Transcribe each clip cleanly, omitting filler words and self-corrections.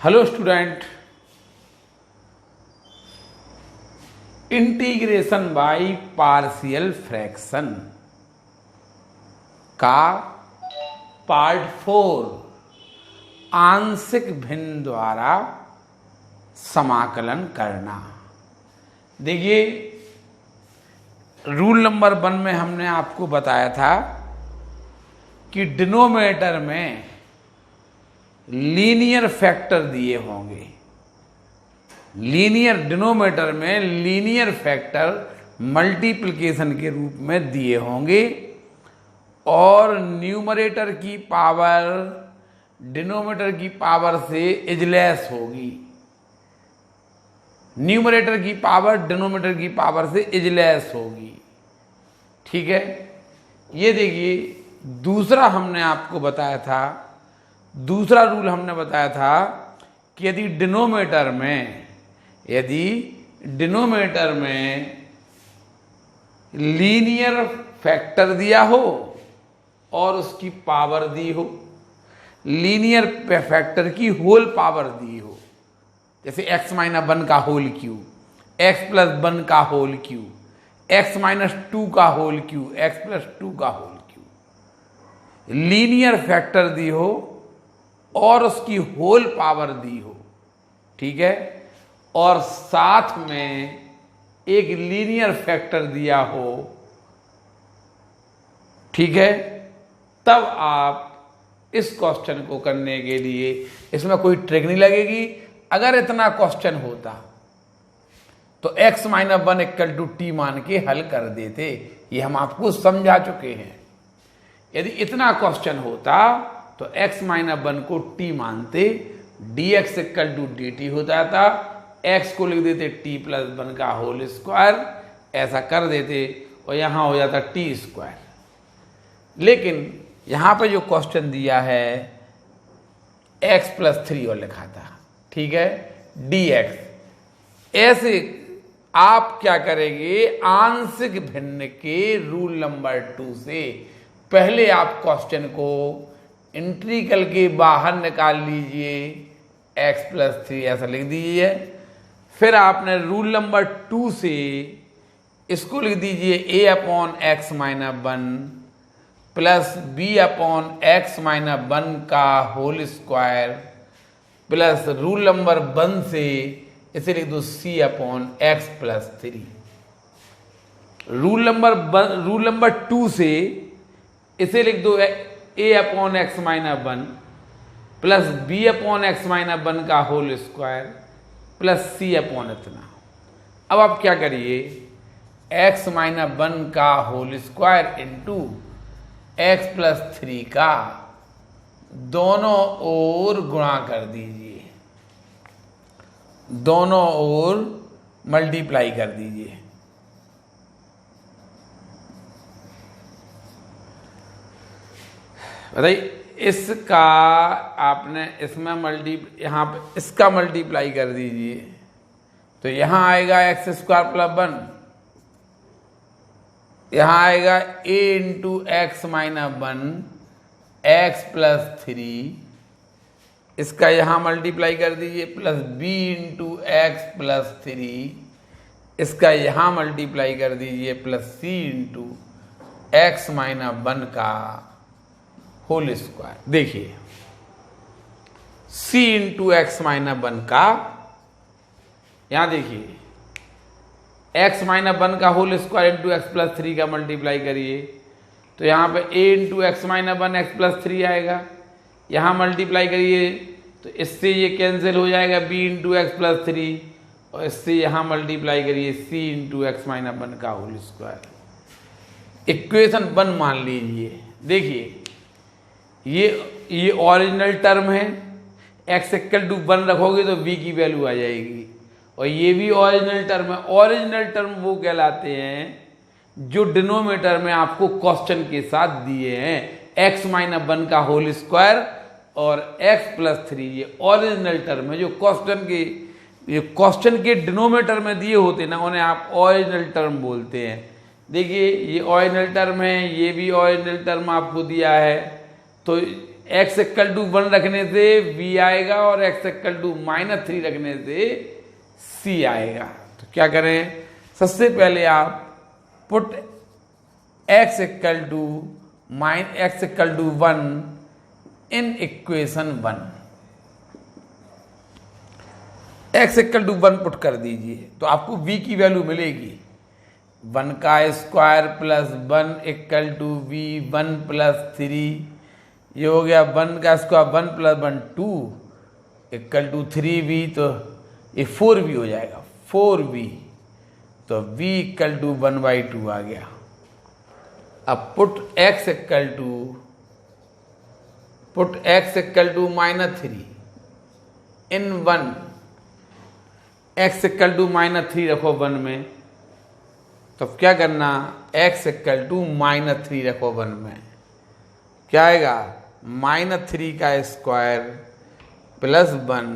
Hello student, integration by partial fraction का part 4 आंशिक भिन्न द्वारा समाकलन करना। देखिए, रूल नंबर 1 में हमने आपको बताया था कि डिनोमिनेटर में लीनियर फैक्टर दिए होंगे। डिनोमिनेटर में लीनियर फैक्टर मल्टीप्लिकेशन के रूप में दिए होंगे और न्यूमरेटर की पावर डिनोमिनेटर की पावर से इजलेस होगी। न्यूमरेटर की पावर डिनोमिनेटर की पावर से इजलेस होगी। ठीक है, ये देखिए, दूसरा हमने आपको बताया था, दूसरा रूल हमने बताया था कि यदि डिनोमिनेटर में लीनियर फैक्टर दिया हो और उसकी पावर दी हो, लीनियर फैक्टर की होल पावर दी हो, जैसे x माइनस 1 का होल क्यूब, x प्लस 1 का होल क्यूब, x माइनस 2 का होल क्यूब, x प्लस 2 का होल क्यूब, लीनियर फैक्टर दी हो और उसकी होल पावर दी हो। ठीक है, और साथ में एक लीनियर फैक्टर दिया हो। ठीक है, तब आप इस क्वेश्चन को करने के लिए इसमें कोई ट्रिक नहीं लगेगी। अगर इतना क्वेश्चन होता तो x minus 1 equal to t मान के हल कर देते, ये हम आपको समझा चुके हैं। यदि इतना क्वेश्चन होता तो x माइनस 1 को t मानते, dx इक्वल टू dt हो जाता, x को लिख देते t प्लस 1 का होल स्क्वायर, ऐसा कर देते और यहां हो जाता t स्क्वायर। लेकिन यहां पे जो क्वेश्चन दिया है x प्लस 3 और लिखा था। ठीक है, dx। ऐसे आप क्या करेंगे, आंशिक भिन्न के रूल नंबर 2 से पहले आप क्वेश्चन को इंटीग्रल के बाहर निकाल लीजिए, x प्लस 3 ऐसा लिख दीजिए। फिर आपने रूल नंबर 2 से इसको लिख दीजिए a upon x minus 1 plus b upon x minus 1 का whole square plus rule number 1 से इसे लिख दो c upon x plus 3। Rule number 2 से इसे लिख दो a upon x minus 1 plus b upon x minus 1 का whole square plus c upon इतना। अब आप क्या करिए, x माइनस 1 का whole square into x plus 3 का दोनों ओर गुणा कर दीजिए, दोनों ओर मल्टीप्लाई कर दीजिए। बताइए, इसका आपने इसमें यहाँ पे इसका मल्टीप्लाई कर दीजिए तो यहाँ आएगा एक्स स्क्वायर प्लस 1, यहाँ आएगा a into x minus 1 x plus 3, इसका यहाँ मल्टीप्लाई कर दीजिए plus b into x plus 3, इसका यहाँ मल्टीप्लाई कर दीजिए plus c into x minus 1 का होल स्क्वायर। देखिए, c इंटू एक्स माइनस 1 का, यहां देखिए x माइनस 1 का whole square into x plus 3 का मल्टीप्लाई करिए तो यहां पे a into x minus 1 x plus 3 आएगा। यहां मल्टीप्लाई करिए तो इससे ये कैंसिल हो जाएगा b इंटू एक्स प्लस 3 और इससे यहां मल्टीप्लाई करिए c इंटू एक्स माइनस 1 का होल स्क्वायर। इक्वेशन 1 मान लीजिए। देखिए, ये ओरिजिनल टर्म है, x इक्वल टू 1 रखोगे तो v की वैल्यू आ जाएगी, और ये भी ओरिजिनल टर्म है। ओरिजिनल टर्म वो कहलाते हैं जो डिनोमिनेटर में आपको क्वेश्चन के साथ दिए हैं, x माइनस 1 का होल स्क्वायर और x प्लस 3, ये ओरिजिनल टर्म है। जो क्वेश्चन के डिनोमिनेटर में दिए होते हैं ना, उन्हें आप ओरिजिनल टर्म बोलते हैं। देखिए, ये ओरिजिनल टर्म है, ये भी ओरिजिनल टर्म आपको दिया है, तो x इक्वल टू 1 रखने से v आएगा और x इक्वल टू -3 रखने से c आएगा। तो क्या करें, सबसे पहले आप put x equal to 1 in equation 1, x equal to 1 put कर दीजिए तो आपको v की वैल्यू मिलेगी 1 का square plus 1 equal to v 1 plus 3, ये हो गया 1 का square 1 plus 1 2 equal to 3v, तो ये 4v हो जाएगा 4v, तो v इक्वल टू 1/2 आ गया। अब put x equal to -3 in 1, x equal to -3 रखो 1 में, तो क्या करना, x इक्वल टू -3 रखो 1 में, क्या आएगा -3 का स्क्वायर प्लस 1,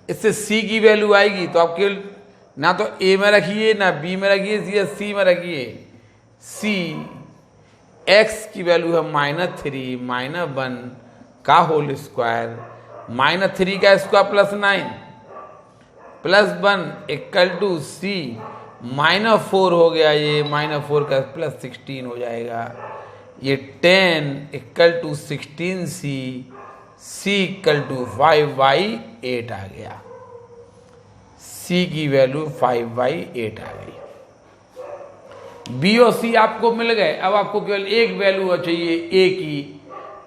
इससे c की वैल्यू आएगी तो आप केवल ना तो a में रखिए ना b में रखिए, सीधे c में रखिए। c x की वैल्यू है -3 -1 का होल स्क्वायर, -3 का square plus 9 plus 1 equal to c -4 हो गया, ये -4 का प्लस 16 हो जाएगा, ये 10 equal to 16c, c equal to 5/8 आ गया, c की वैल्यू 5/8 आ गई। b और c आपको मिल गए। अब आपको केवल एक वैल्यू चाहिए a की,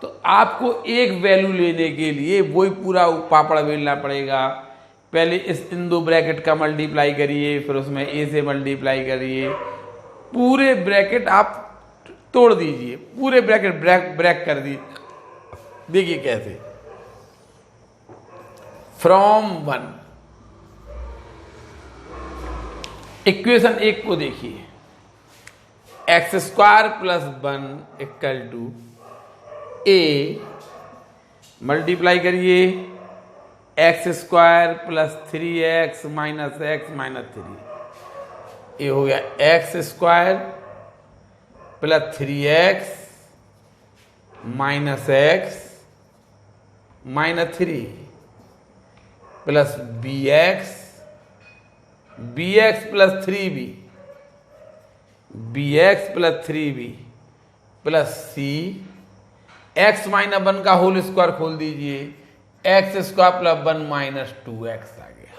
तो आपको एक वैल्यू लेने के लिए वही पूरा पापड़ बेलना पड़ेगा। पहले इन दो ब्रैकेट का मल्टीप्लाई करिए, फिर उसमें a से मल्टीप्लाई करिए, पूरे ब्रैकेट आप तोड़ दीजिए, पूरे ब्रैकेट ब्रेक कर दीजिए। देखिए कैसे, फ्रॉम 1 इक्वेशन 1 को देखिए, x square plus 1 equal to a, multiply करिए x square plus 3x minus x minus 3, ये हो गया x square plus 3x minus x minus 3 plus bx plus 3b, bx plus 3b plus c, x minus 1 का whole square खोल दीजिए, x square plus 1 minus 2x आ गया,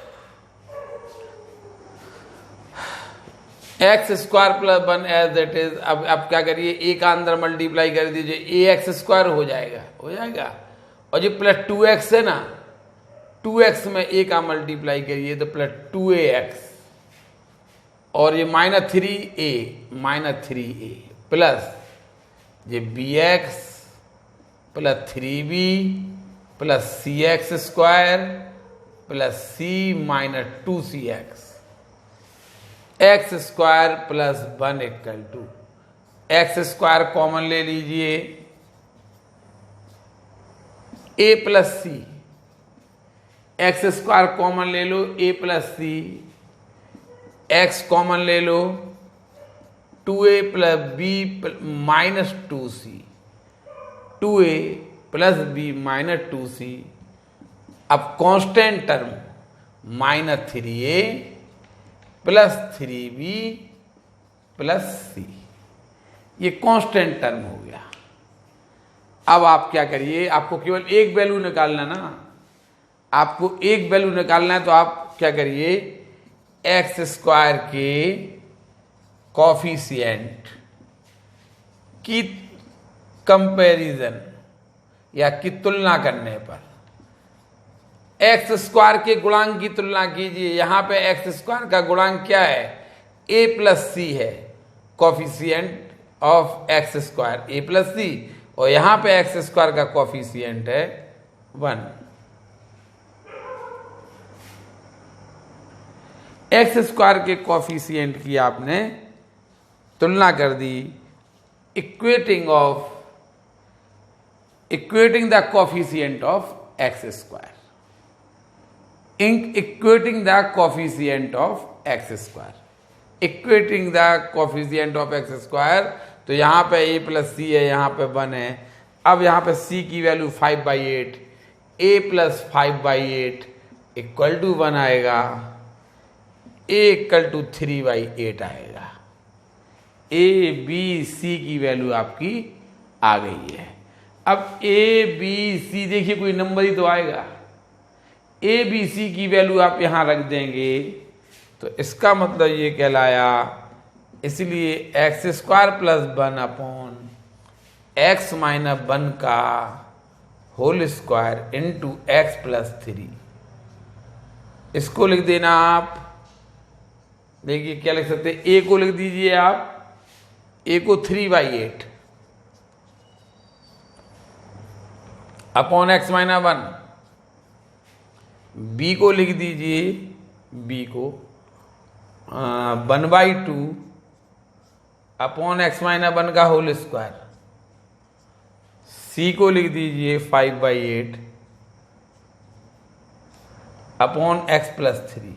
x square plus 1 as it is. अब क्या करिए, a का अंदर मल्टीप्लाई कर दीजिए, ax स्क्वायर हो जाएगा, और जो प्लस 2x है ना, 2x में a का मल्टीप्लाई करिए तो प्लस 2ax, और ये -3a प्लस ये bx plus 3b plus cx square plus c minus 2cx, x square plus 1 equal to x square common ले लीजिए, a plus c, x square common ले लो, a plus c, x common ले लो, 2a plus b minus 2c, 2a plus b minus 2c। अब constant term -3a plus 3b plus c, ये constant term हो गया। अब आप क्या करिए, आपको केवल एक वैल्यू निकालना ना, आपको एक वैल्यू निकालना है, तो आप क्या करिए, एक्स स्क्वायर के कॉफिशिएंट की कंपैरिजन या की तुलना करने पर एक्स स्क्वायर के गुणांक की तुलना कीजिए। यहां पे एक्स स्क्वायर का गुणांक क्या है, a प्लस सी है, coefficient of X square a plus C, और यहां पे एक्स स्क्वायर का कॉफिशिएंट है 1। एक्स स्क्वायर के कॉफिशिएंट की आपने तुलना कर दी, equating the coefficient of X square, equating the coefficient of X square, तो यहां पे a प्लस सी है, यहां पे 1 है, अब यहाँ पे c की value 5/8, a plus 5/8 equal to 1 आएगा, a इक्वल टू 3/8 आएगा। a b c की वैल्यू आपकी आ गई है। अब a b c देखिए कोई नंबर ही तो आएगा, a b c की वैल्यू आप यहाँ रख देंगे तो इसका मतलब ये कहलाया, इसलिए x² + 1 अपॉन x - 1 का होल स्क्वायर इंटू x + 3। इसको लिख देना आप, देखिए क्या लिख सकते हैं, a को लिख दीजिए आप, a को 3/8 अपॉन x - 1, b को लिख दीजिए, b को 1/2 अपॉन x - 1 का होल स्क्वायर, c को लिख दीजिए 5/8 अपॉन x + 3।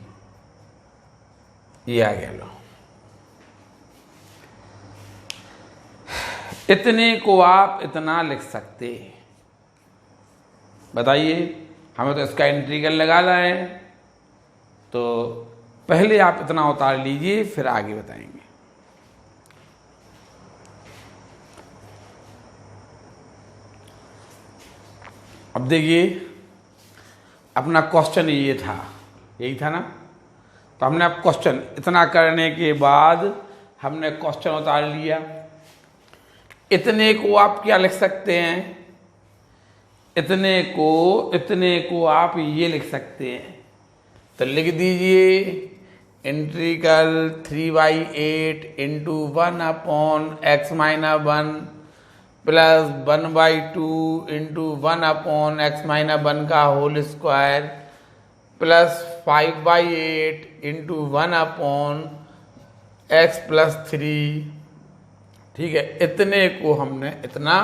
ये आ गया लो। इतने को आप इतना लिख सकते, बताइए, हमें तो इसका इंटीग्रल लगाना है, तो पहले आप इतना उतार लीजिए फिर आगे बताएंगे। अब देखिए अपना क्वेश्चन ये था, यही था ना, तो हमने अब क्वेश्चन इतना करने के बाद हमने क्वेश्चन उतार लिया। इतने को आप क्या लिख सकते हैं, इतने को आप ये लिख सकते हैं, तो लिख दीजिए integral 3/8 into 1 upon x - 1 plus 1/2 into 1 upon x - 1 का whole square plus 5/8 into 1 upon x + 3। ठीक है, इतने को हमने इतना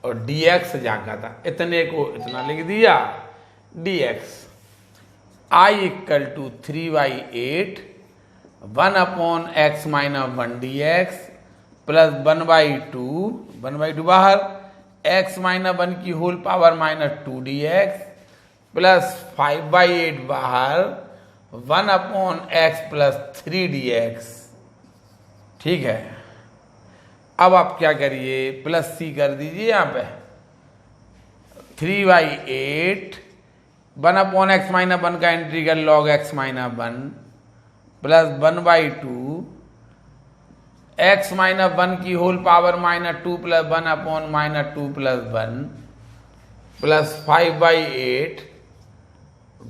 और dx जागा था, इतने को इतना लिख दिया dx I equal to 3/8 1 upon x - 1 dx plus 1/2 बाहर x - 1 की होल पावर -2 dx प्लस 5/8 बाहर 1 अपॉन x + 3 dx। ठीक है, अब आप क्या करिए, प्लस c कर दीजिए यहाँ पे 3/8 1 अपॉन x - 1 का integral log x - 1 plus 1/2 x - 1 की whole power -2 plus 1 upon -2 plus 1 plus 5/8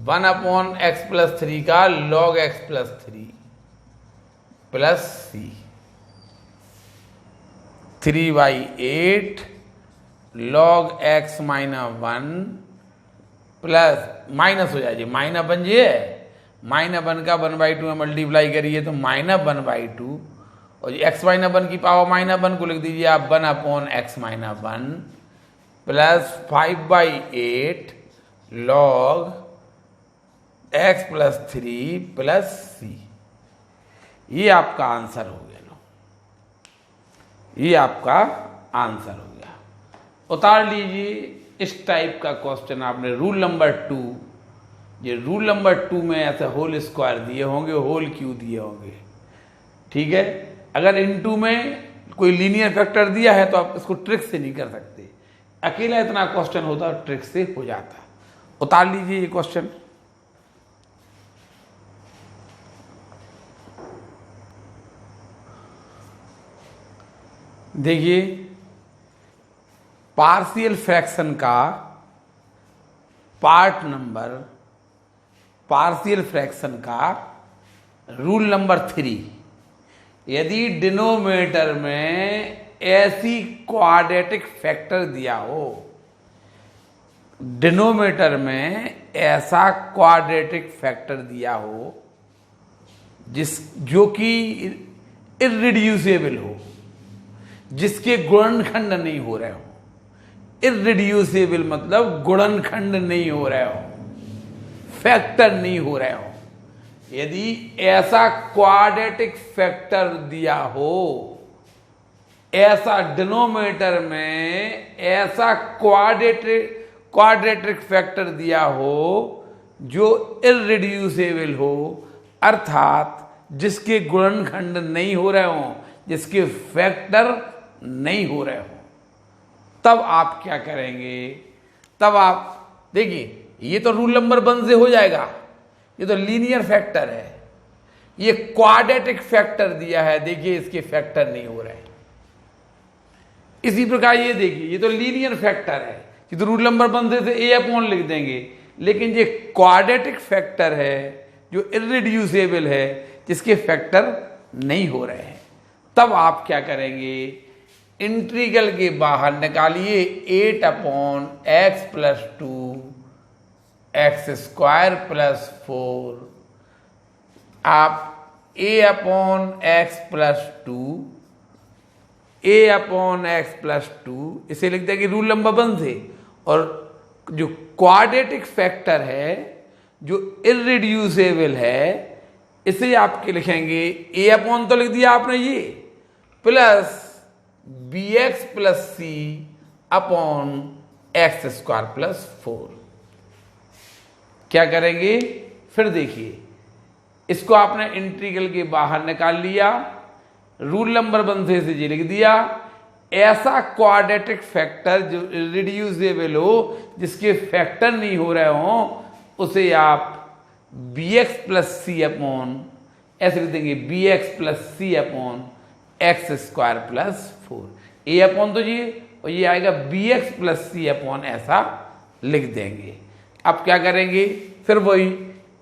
1 upon x + 3 का log x + 3 plus c 3/8 log x - 1 plus minus हो जाइए, माइनस बन जाइए, -1 का 1/2 में मल्टीप्लाई करिए तो -1/2 और x - 1 की पावर -1 को लिख दीजिए आप 1 upon x - 1 plus 5/8 log x + 3 plus c। ये आपका आंसर हो गया लो, ये आपका आंसर हो गया। उतार लीजिए, इस टाइप का क्वेश्चन आपने रूल नंबर 2, ये रूल नंबर 2 में ऐसे होल स्क्वायर दिए होंगे, होल क्यू दिए होंगे। ठीक है, अगर इनटू में कोई लीनियर फैक्टर दिया है तो आप इसको ट्रिक से नहीं कर सकते, अकेला इतना क्वेश्चन होता ट्रिक से हो जाता। उतार लीजिए ये क्वेश्चन। देखिए पार्शियल फ्रैक्शन का पार्ट नंबर, पार्शियल फ्रैक्शन का रूल नंबर 3, यदि डिनोमिनेटर में ऐसी क्वाड्रेटिक फैक्टर दिया हो, डिनोमिनेटर में ऐसा क्वाड्रेटिक फैक्टर दिया हो जो कि इररिड्यूसिबल हो, जिसके गुणनखंड नहीं हो रहे हो, इररिड्यूसिबल मतलब गुणनखंड नहीं हो रहे हो, फैक्टर नहीं हो रहे हो, यदि ऐसा क्वाड्रेटिक फैक्टर दिया हो ऐसा डिनोमिनेटर में ऐसा क्वाड्रेटिक फैक्टर दिया हो जो इररिड्यूसेबल हो, अर्थात जिसके गुणनखंड नहीं हो रहे हो, जिसके फैक्टर नहीं हो रहे हो, तब आप क्या करेंगे? तब आप देखिए, ये तो रूल नंबर 1 से हो जाएगा, ये तो लीनियर फैक्टर है। ये क्वाड्रेटिक फैक्टर दिया है, देखिए इसके फैक्टर नहीं हो रहे हैं। इसी प्रकार ये देखिए, ये तो लीनियर फैक्टर है, ये तो रूल नंबर 1 से ए अपॉन लिख देंगे, लेकिन ये क्वाड्रेटिक फैक्टर है जो इररिड्यूसेबल है, जिसके फैक्टर नहीं हो रहे हैं। तब आप क्या करेंगे? इंटीग्रल के बाहर निकालिए 8 upon x plus 2 x square plus 4, आप ए अपॉन एक्स प्लस 2 ए अपॉन एक्स प्लस 2 इसे लिख देंगे रूल नंबर 1 से, और जो क्वाड्रेटिक फैक्टर है जो इररिड्यूसेबल है इसे आपके लिखेंगे ए अपॉन तो लिख दिया आपने ये, प्लस बी एक्स प्लस सी अपॉन एक्स स्क्वायर प्लस 4। क्या करेंगे? फिर देखिए, इसको आपने इंटीग्रल के बाहर निकाल लिया, रूल नंबर 1 से ये लिख दिया, ऐसा क्वाड्रेटिक फैक्टर जो रिड्यूसेबल हो, जिसके फैक्टर नहीं हो रहे हो, उसे आप बी एक्स प्लस सी अपॉन ऐसे लिख देंगे, बी एक्स प्लस सी अपॉन एक्स स्क्वायर प्लस 4। ए अपॉन तो ये, और ये आएगा बी एक्स प्लस सी अपॉन, ऐसा लिख देंगे। अब क्या करेंगे? फिर वही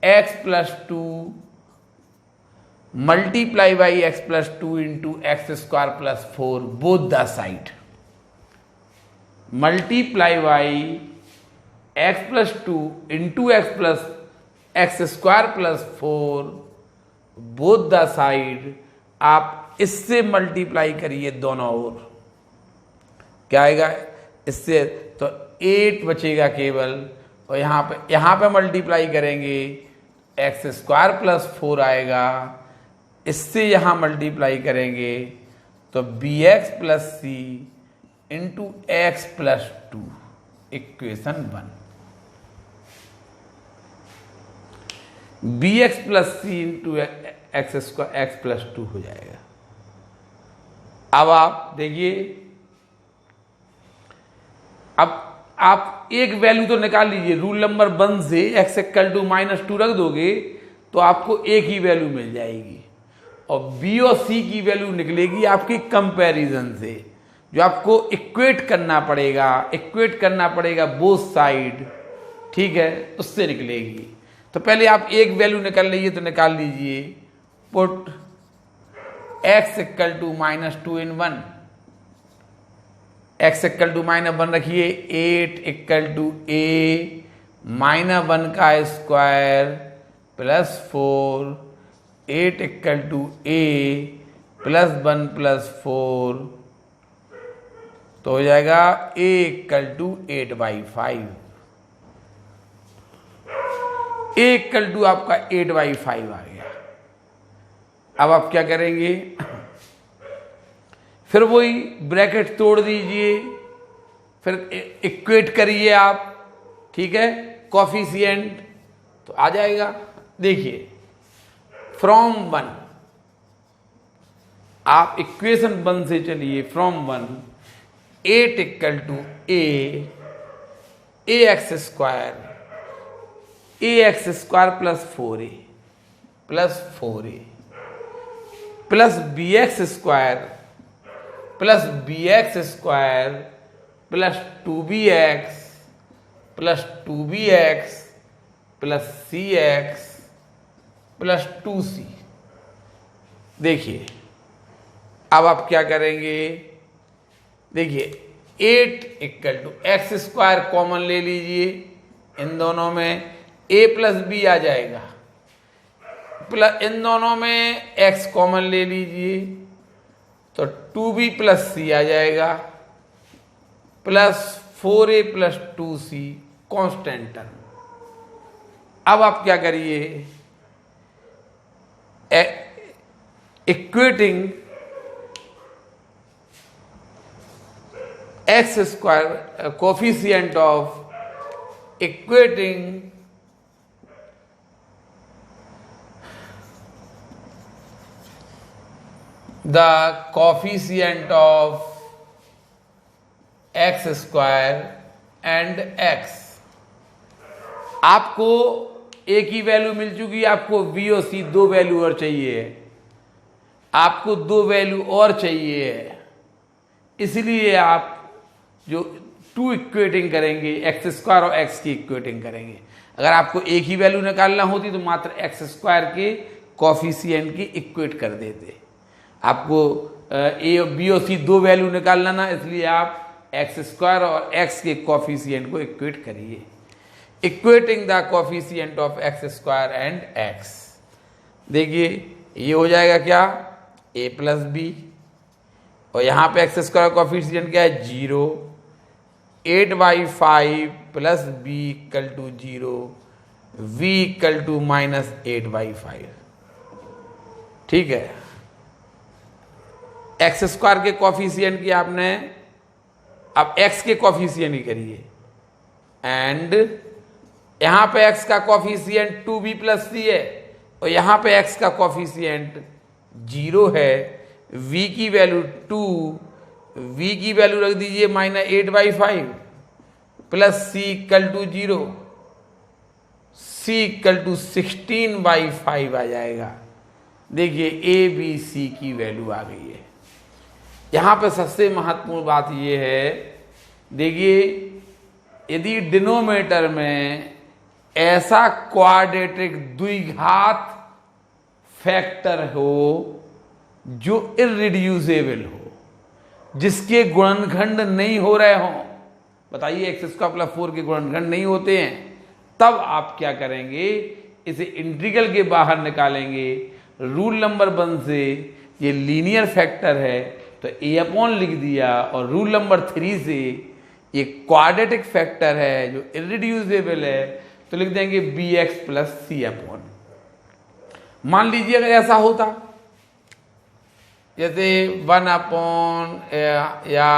x plus 2 multiply by x plus 2 into x square plus 4 both the side, multiply by x plus 2 into x square plus 4 both the side. आप इससे मल्टीप्लाई करिए दोनों ओर, क्या आएगा? इससे तो 8 बचेगा केवल, और यहां पे मल्टीप्लाई करेंगे एक्स स्क्वायर प्लस 4 आएगा, इससे यहां मल्टीप्लाई करेंगे तो B X plus C into x plus 2, equation 1। B X plus C into x square X plus 2 हो जाएगा। अब आप देखिए, अब आप एक वैल्यू तो निकाल लीजिए, रूल नंबर 1 से एक्स इक्वल टू -2 रख दोगे तो आपको एक ही वैल्यू मिल जाएगी, और बी और सी की वैल्यू निकलेगी आपकी कंपैरिजन से, जो आपको इक्वेट करना पड़ेगा बोथ साइड, ठीक है, उससे निकलेगी। तो पहले आप एक वैल्यू निकाल लीजिए, तो निकाल लीजिए, put x equal to -2 in 1, x equal to -1 रखिए, 8 इक्वल टू a -1 का square plus 4, 8 equal to a plus 1 plus 4, तो हो जाएगा a equal to 8/5, a equal to आपका 8/5 आ गया। अब आप क्या करेंगे? फिर वही ब्रैकेट तोड़ दीजिए, फिर इक्वेट करिए आप, ठीक है, कोफिशिएंट तो आ जाएगा। देखिए, फ्रॉम 1 आप इक्वेशन 1 से चलिए, from 1 8 equal to a x square plus 4a plus b x square plus 2bx plus 2bx plus cx plus 2c। देखिए, अब आप क्या करेंगे? देखिए, 8 equal to x square common ले लीजिए, इन दोनों में a प्लस बी आ जाएगा, प्लस इन दोनों में x कॉमन ले लीजिए तो 2b प्लस सी आ जाएगा, plus 4a plus 2c constant term. अब आप क्या करिए? Equating x square coefficient of equating the coefficient of x square and x। आपको a की वैल्यू मिल चुकी है, आपको b और c दो वैल्यू और चाहिए है, आपको दो वैल्यू और चाहिए है, इसलिए आप जो टू इक्वेटिंग करेंगे एक्स स्क्वायर और एक्स की इक्वेटिंग करेंगे। अगर आपको एक ही वैल्यू निकालना होती तो मात्र एक्स स्क्वायर के कॉफिशिएंट की इक्वेट कर देते। आपको ए और बी और सी दो वैल्यू निकालना ना, इसलिए आप एक्स स्क्वायर और एक्स के कॉफिशिएंट को इक्वेट करिए। Equating the coefficient of X square and x, देखिए ये हो जाएगा क्या, ए प्लस बी, और यहाँ पे एक्स स्क्वायर कॉफिशिएंट क्या है 0, 8/5 plus b equal to 0, v equal to -8/5। ठीक है, एक्स स्क्वायर के कॉफिशिएंट की आपने अब एक्स के कॉफिशिएंट ही करिए, एंड यहां पे एक्स का कॉफिशिएंट 2b प्लस c है और यहां पे एक्स का कॉफिशिएंट 0 है, v की वैल्यू 2, v की वैल्यू रख दीजिए -8/5 plus c equal to 0, c equal to 16/5 आ जाएगा। देखिए a b c की वैल्यू आ गई है। यहां पे सबसे महत्वपूर्ण बात यह है, देखिए यदि डिनोमिनेटर में ऐसा क्वाड्रेटिक द्विघात फैक्टर हो जो इररिड्यूसेबल हो, जिसके गुणनखंड नहीं हो रहे हों, बताइए एक्स स्क्वायर प्लस 4 के गुणनखंड नहीं होते हैं, तब आप क्या करेंगे, इसे इंटीग्रल के बाहर निकालेंगे। रूल नंबर 1 से ये लीनियर फैक्टर है तो a/, लिख दिया, और रूल नंबर 3 से ये क्वाड्रेटिक फैक्टर है जो इररिड्यूसेबल है तो लिख देंगे bx प्लस c/। मान लीजिए अगर ऐसा होता, जैसे 1/ या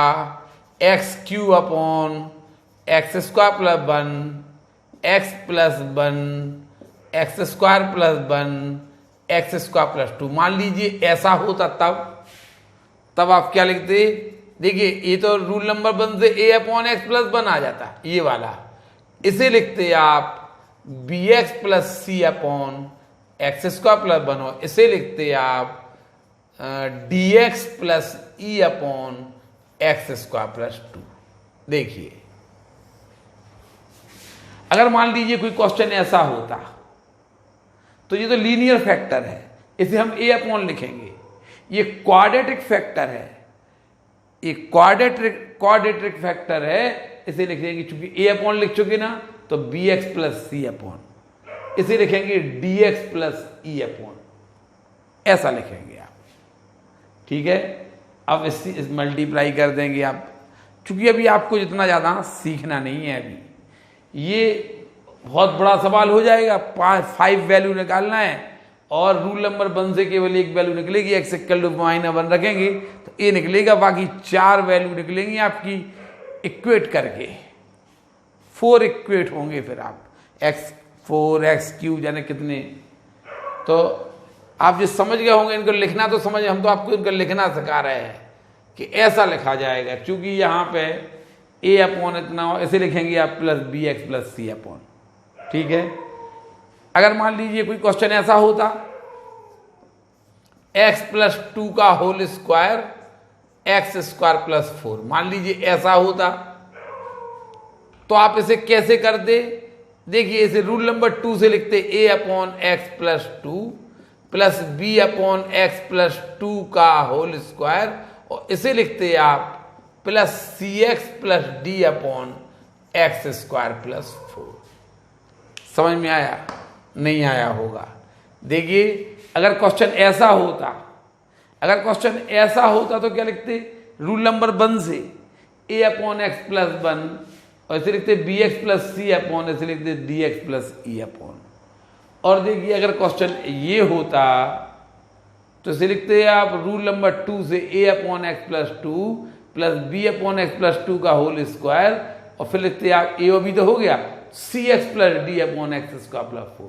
x³ x square plus 1, x plus 1, x square plus 1, x square plus 2, मान लीजिए ऐसा होता, तब आप क्या लिखते, देखिए ये तो रूल नंबर 1 से a/x प्लस 1 आ जाता, ये वाला, इसे लिखते आप bx प्लस c/एक्स स्क्वायर प्लस 1, हो इसे लिखते आप dx प्लस e/एक्स स्क्वायर प्लस 2। देखिए अगर मान लीजिए कोई क्वेश्चन ऐसा होता, तो ये तो लीनियर फैक्टर है, इसे हम a/ लिखेंगे। ये क्वाड्रेटिक फैक्टर है, ये क्वाड्रेटिक फैक्टर है, इसे लिखेंगे, चूंकि a/ लिख चुके ना, तो bx प्लस c/, इसे लिखेंगे dx प्लस e/, ऐसा लिखेंगे आप। ठीक है, अब इस मल्टीप्लाई कर देंगे आप, चूंकि अभी आपको जितना ज़्यादा सीखना नहीं है, अभी ये बहुत बड़ा सवाल हो जाएगा, 5 वैल्यू निकालना है और रूल नंबर 1 से केवल एक वैल्यू निकलेगी, x इक्वल टू -1 रखेंगे तो ये निकलेगा, बाकी 4 वैल्यू निकलेंगी आपकी इक्वेट करके, 4 इक्वेट होंगे फिर आप x4 x³ जाने कितने। तो आप जो समझ गए होंगे, इनको लिखना तो समझ, हम तो आपको इनको लिखना सिखा रहे हैं कि ऐसा लिखा जाएगा, क्योंकि यहाँ पे a/ इतना हो, ऐसे लिखेंगे आप प्लस bx प्लस c/। ठीक है, अगर मान लीजिए कोई क्वेश्चन ऐसा होता, x प्लस 2 का whole square x square plus 4, मान लीजिए ऐसा होता, तो आप इसे कैसे करते, देखिए इसे रूल नंबर 2 से लिखते a/x plus 2 plus b/x plus 2 का होल स्क्वायर, और इसे लिखते आप plus cx plus d/x square plus 4। समझ में आया? नहीं आया होगा। देखिए अगर क्वेश्चन ऐसा होता, तो क्या लिखते, रूल नंबर 1 से a/x प्लस 1, और इसे लिखते bx प्लस c/, इसे लिखते dx प्लस e/। और देखिए अगर क्वेश्चन ये होता तो इसे लिखते हैं आप रूल नंबर 2 से a/x plus 2 plus b upon x plus 2 का होल स्क्वायर, और फिर लिखते आप ए और बी तो हो गया, C X plus D upon x square plus 4।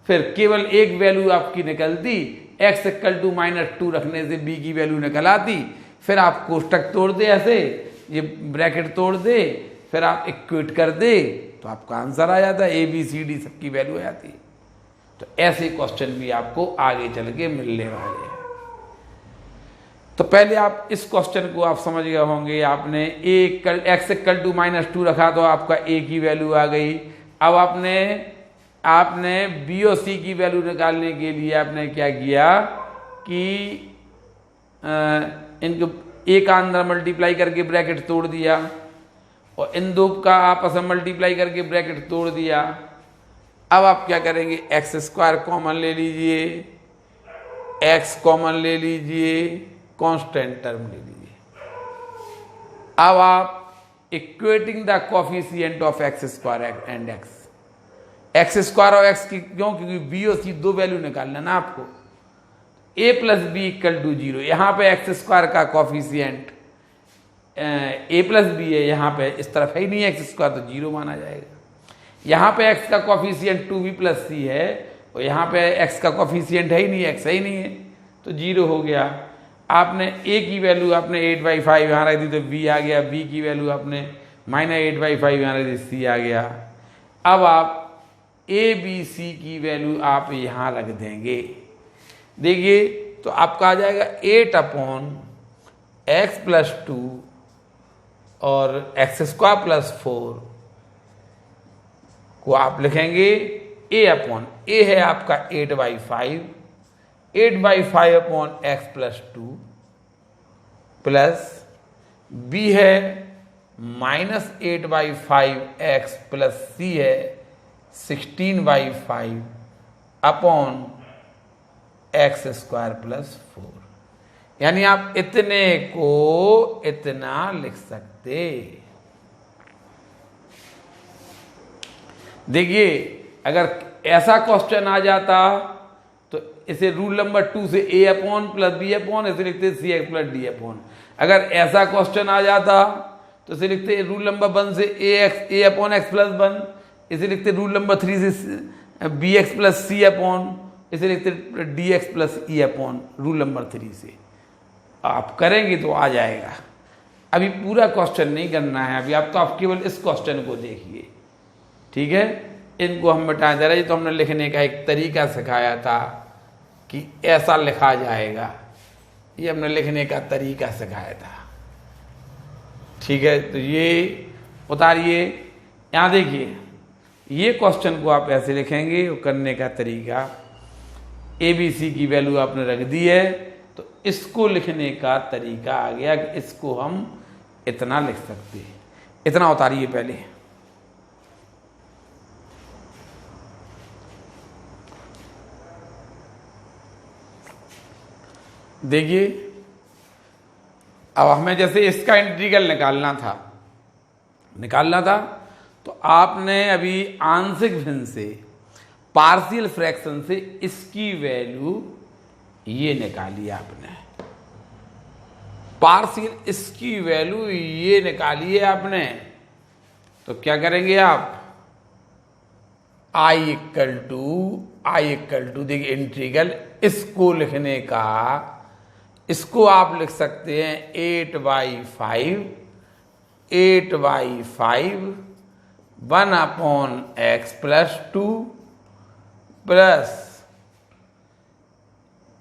फिर केवल एक वैल्यू आपकी निकलती, x इक्वल टू -2 रखने से b की वैल्यू निकल आती। फिर आप कोष्टक तोड़ दे, ऐसे ये ब्रैकेट तोड़ दे, फिर आप इक्वेट कर दे तो आपका आंसर आ जाता है, ए बी सी डी सबकी वैल्यू आ जाती है। तो ऐसे क्वेश्चन भी आपको आगे चल के मिलने वाले हैं। तो पहले आप इस क्वेश्चन को आप समझ गए होंगे, आपने x इक्वल टू -2 रखा तो आपका a की वैल्यू आ गई। अब आपने b और c की वैल्यू निकालने के लिए आपने क्या किया कि इनको a का अंदर मल्टीप्लाई करके ब्रैकेट तोड़ दिया, और इन दो का आपस में मल्टीप्लाई करके ब्रैकेट तोड़ दिया। अब आप क्या करेंगे, एक्स स्क्वायर कॉमन ले लीजिए, x कॉमन ले लीजिए, कांस्टेंट टर्म ले लीजिए। अब आप equating the coefficient of X square and x square और एक्स की, क्यों, क्योंकि बी और सी दो वैल्यू निकालना ना आपको। a plus b equal to 0, यहाँ पे एक्स स्क्वायर का कोफिशिएंट a प्लस बी है, यहाँ पे इस तरफ है ही नहीं एक्स स्क्वायर, तो 0 माना जाएगा। यहाँ पे x का कोफिशिएंट 2b प्लस c है, और यहाँ पे x का कोफिशिएंट है ही नहीं, x है ही नहीं है, तो 0 हो गया। आपने a की वैल्यू आपने 8/5 यहाँ रख दी तो b आ गया, b की वैल्यू आपने -8/5 यहाँ रख दी, c आ गया। अब आप a b c की वैल्यू आप यहाँ रख देंगे, देखिए तो आपका आ जाएगा 8/x प्लस 2 और x स्क्वायर प्लस 4 को आप लिखेंगे a है आपका 8/5, 8/5 upon x plus 2 plus b है -8/5x प्लस c है 16/5 अपॉन x स्क्वायर प्लस 4। यानी आप इतने को इतना लिख सकते। देखिए अगर ऐसा क्वेश्चन आ जाता तो इसे रूल नंबर 2 से a upon plus b upon इसे लिखते सी एक्स प्लस डी अपॉन। अगर ऐसा क्वेश्चन आ जाता तो इसे लिखते रूल नंबर 1 से a अपॉन एक्स प्लस 1, इसे लिखते रूल नंबर 3 से बी एक्स प्लस सी अपॉन, इसे लिखते डी एक्स प्लस ई अपॉन रूल नंबर 3 से। आप करेंगे तो आ जाएगा। अभी पूरा क्वेश्चन नहीं करना है, अभी आप केवल इस क्वेश्चन को देखिए, ठीक है। इनको हम मिटा दे रहे, तो हमने लिखने का एक तरीका सिखाया था कि ऐसा लिखा जाएगा, ये हमने लिखने का तरीका सिखाया था, ठीक है। तो ये उतारिए, यहाँ देखिए ये क्वेश्चन को आप ऐसे लिखेंगे, करने का तरीका ए बी सी की वैल्यू आपने रख दी है, तो इसको लिखने का तरीका आ गया कि इसको हम इतना लिख सकते हैं। इतना उतारिए पहले, देखिए अब हमें जैसे इसका इंटीग्रल निकालना था तो आपने अभी आंशिक भिन्न से, पार्शियल फ्रैक्शन से इसकी वैल्यू ये निकाली आपने, पार्शियल इसकी वैल्यू ये निकाली है आपने। तो क्या करेंगे आप, आई इक्वल टू देखिए इंटीग्रल, इसको लिखने का, इसको आप लिख सकते हैं 8/5 1 upon x plus 2 plus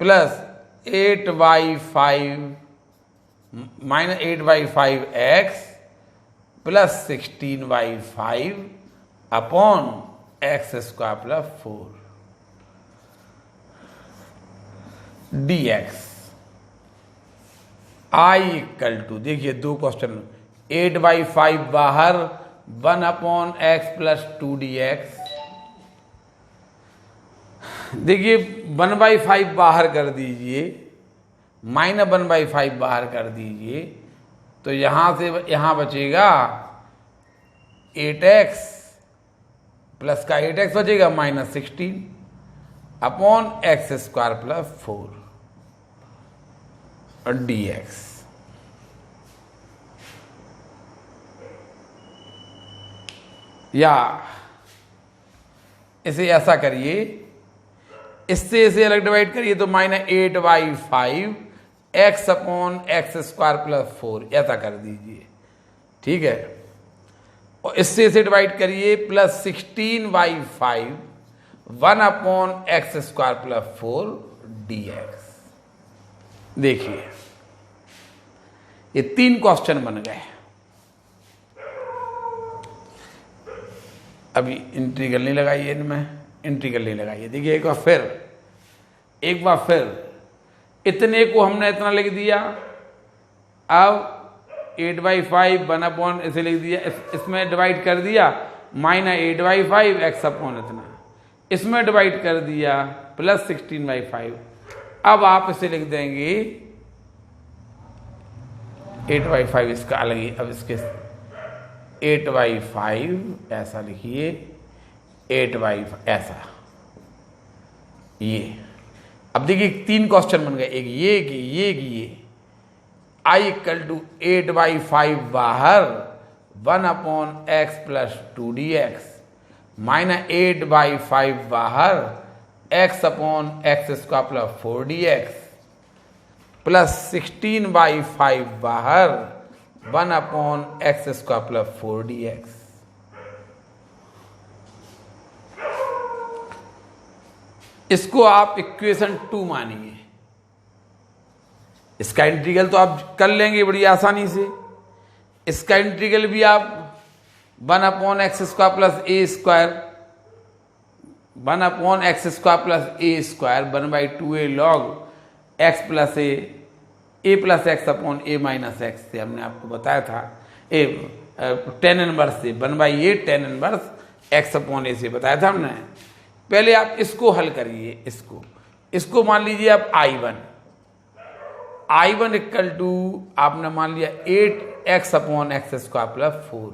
8/5x plus 16/5 upon x square plus 4 dx। I equal to, देखिए दो क्वेश्चन, 8/5 बाहर, 1 अपॉन x प्लस 2 dx। देखिए 1/5 बाहर कर दीजिए, -1/5 बाहर कर दीजिए, तो यहां से यहां बचेगा 8x प्लस का 8x बचेगा -16 अपॉन x स्क्वायर प्लस 4 और dx। या इसे ऐसा करिए, इससे इसे अलग डिवाइड करिए तो -8/5 x upon x square plus 4 ऐसा कर दीजिए, ठीक है। और इससे इसे डिवाइड करिए +16/5 1 upon x square plus 4 dx। देखिए ये 3 क्वेश्चन बन गए। अभी इंटीग्रल नहीं लगाइए इनमें, इंटीग्रल नहीं लगाइए। देखिए एक बार फिर इतने को हमने इतना लिख दिया, अब 8/5 1 अपॉन इसे लिख दिया, इसमें डिवाइड कर दिया -8/5 x अपॉन इतना, इसमें डिवाइड कर दिया +16/5। अब आप इसे लिख देंगे 8/5 इसका अलग ही, अब इसके 8/5 ऐसा लिखिए, 8/5 ऐसा, ये। अब देखिए 3 क्वेश्चन बन गए, एक ये I = 8/5 बाहर 1 अपॉन एक्स प्लस 2 dx, -8/5 बाहर x upon x square plus 4 dx, +16/5 बाहर 1 upon x square plus 4 dx। इसको आप इक्वेशन 2 मानिए। इसका इंटीग्रल तो आप कर लेंगे बड़ी आसानी से। इसका इंटीग्रल भी आप 1 upon x square plus A square, 1 upon x square plus A square 1/2a log x plus A plus X upon A minus X से हमने आपको बताया था, tan इनवर्स से 1/a tan inverse X upon A से बताया था हमने। पहले आप इसको हल करिए, इसको मान लीजिए आप I1 इक्वल टू आपने मान लिया 8x upon x square plus 4।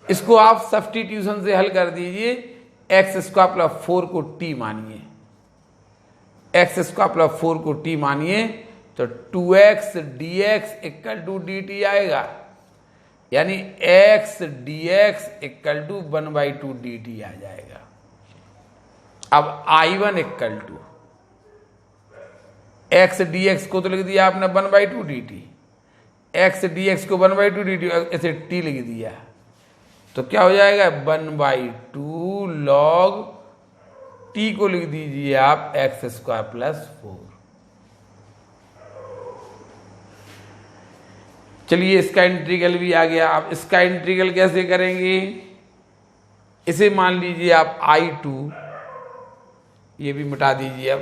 इसको आप सब्स्टिट्यूशन से हल कर दीजिए, एक्स स्क्वायर प्लस 4 को t मानिए, एक्स स्क्वायर प्लस 4 को t मानिए तो 2x dx equal to dt आएगा, यानी x dx equal to 1/2 dt आ जाएगा। अब I1 equal to x dx को तो लिख दिया आपने 1/2 dt, x dx को 1/2 dt ऐसे t लिख दिया तो क्या हो जाएगा 1/2 log t को लिख दीजिए आप एक्स स्क्वायर प्लस 4। चलिए इसका इंटीग्रल भी आ गया। आप इसका इंटीग्रल कैसे करेंगे, इसे मान लीजिए आप I2, ये भी मिटा दीजिए। अब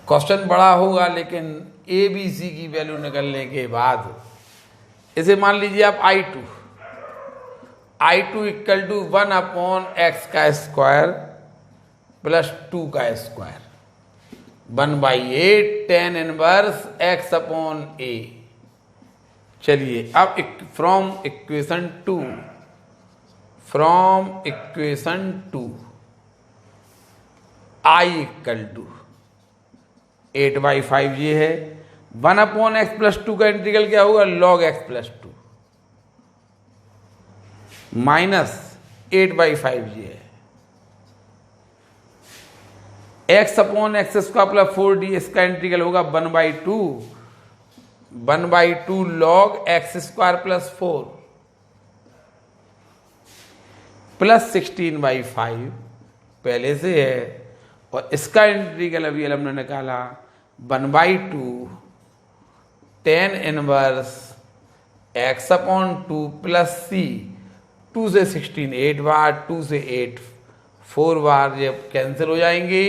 क्वेश्चन बड़ा होगा लेकिन ए बी सी की वैल्यू निकलने के बाद इसे मान लीजिए आप I2 equal to 1 upon x का स्क्वायर प्लस 2 का square 1/8 tan inverse x upon a। चलिए अब from equation 2 I equal to 8/5 ये है, 1 अपॉन एक्स प्लस 2 का इंटीग्रल क्या होगा log x प्लस 2 माइनस 8/5 ये है, x upon x square plus 4d इसका इंटीग्रल होगा 1/2 log x square plus 4 plus 16/5 पहले से है, और इसका इंटीग्रल अभी हमने निकाला 1/2 tan inverse x upon 2 plus c, 2 से 16 8 बार, 2 से 8 4 बार, ये कैंसिल हो जाएंगे।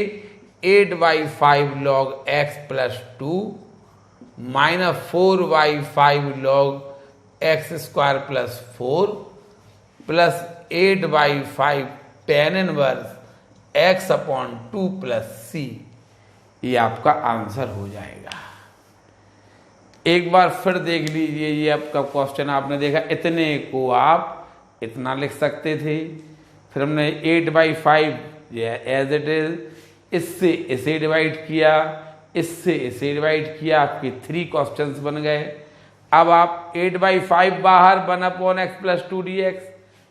8/5 log x plus 2 minus 4/5 log x square plus 4 plus 8/5 tan inverse x upon 2 plus c, ये आपका आंसर हो जाएगा। एक बार फिर देख लीजिए, ये आपका क्वेश्चन आपने देखा, इतने को आप इतना लिख सकते थे, फिर हमने 8/5 ये एज इट इज, इससे इसे डिवाइड किया, इससे इसे डिवाइड किया, आपके 3 क्वेश्चंस बन गए। अब आप 8/5 बाहर 1/x प्लस 2dx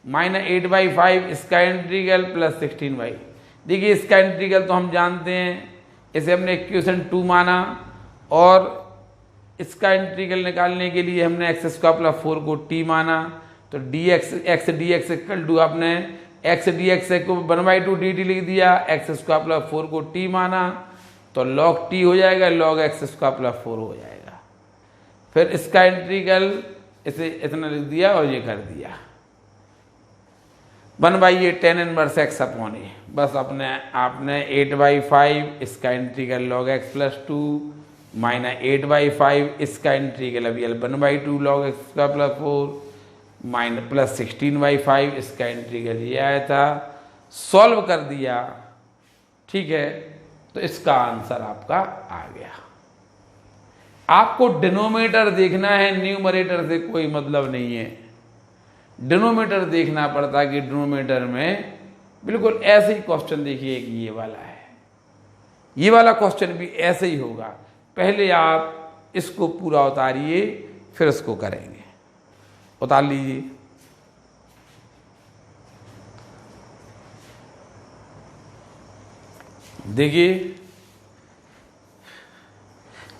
माइनस 8/5 इसका इंटीग्रल प्लस 16y। देखिए इसका इंटीग्रल तो हम जानते हैं, इसे हमने इक्वेशन 2 माना और इसका इंटीग्रल निकालने के लिए हमने x स्क्वायर प्लस 4 को t माना। तो x dx इक्वल टू आपने x dx को 1/2 dt लिख दिया, x स्क्वायर प्लस 4 को t माना तो log t हो जाएगा, log x स्क्वायर प्लस 4 हो जाएगा। फिर इसका इंटीग्रल इसे इतना लिख दिया और ये कर दिया 1/8 tan इनवर्स x अपॉन ए। बस आपने 8/5 इसका integral log x plus 2 minus 8/5 इसका इंटीग्रल अभी 1/2 log x square plus 4 minus plus 16/5 इसका इंटीग्रल ये आया था, सॉल्व कर दिया। ठीक है, तो इसका आंसर आपका आ गया। आपको डिनोमिनेटर देखना है, न्यूमरेटर से कोई मतलब नहीं है। डिनोमिनेटर देखना पड़ता है कि डिनोमिनेटर में बिल्कुल ऐसे ही क्वेश्चन देखिए कि ये वाला है, ये वाला क्वेश्चन भी ऐसे ही होगा। पहले आप इसको पूरा उतारिए फिर इसको करेंगे। उतार लीजिए। देखिए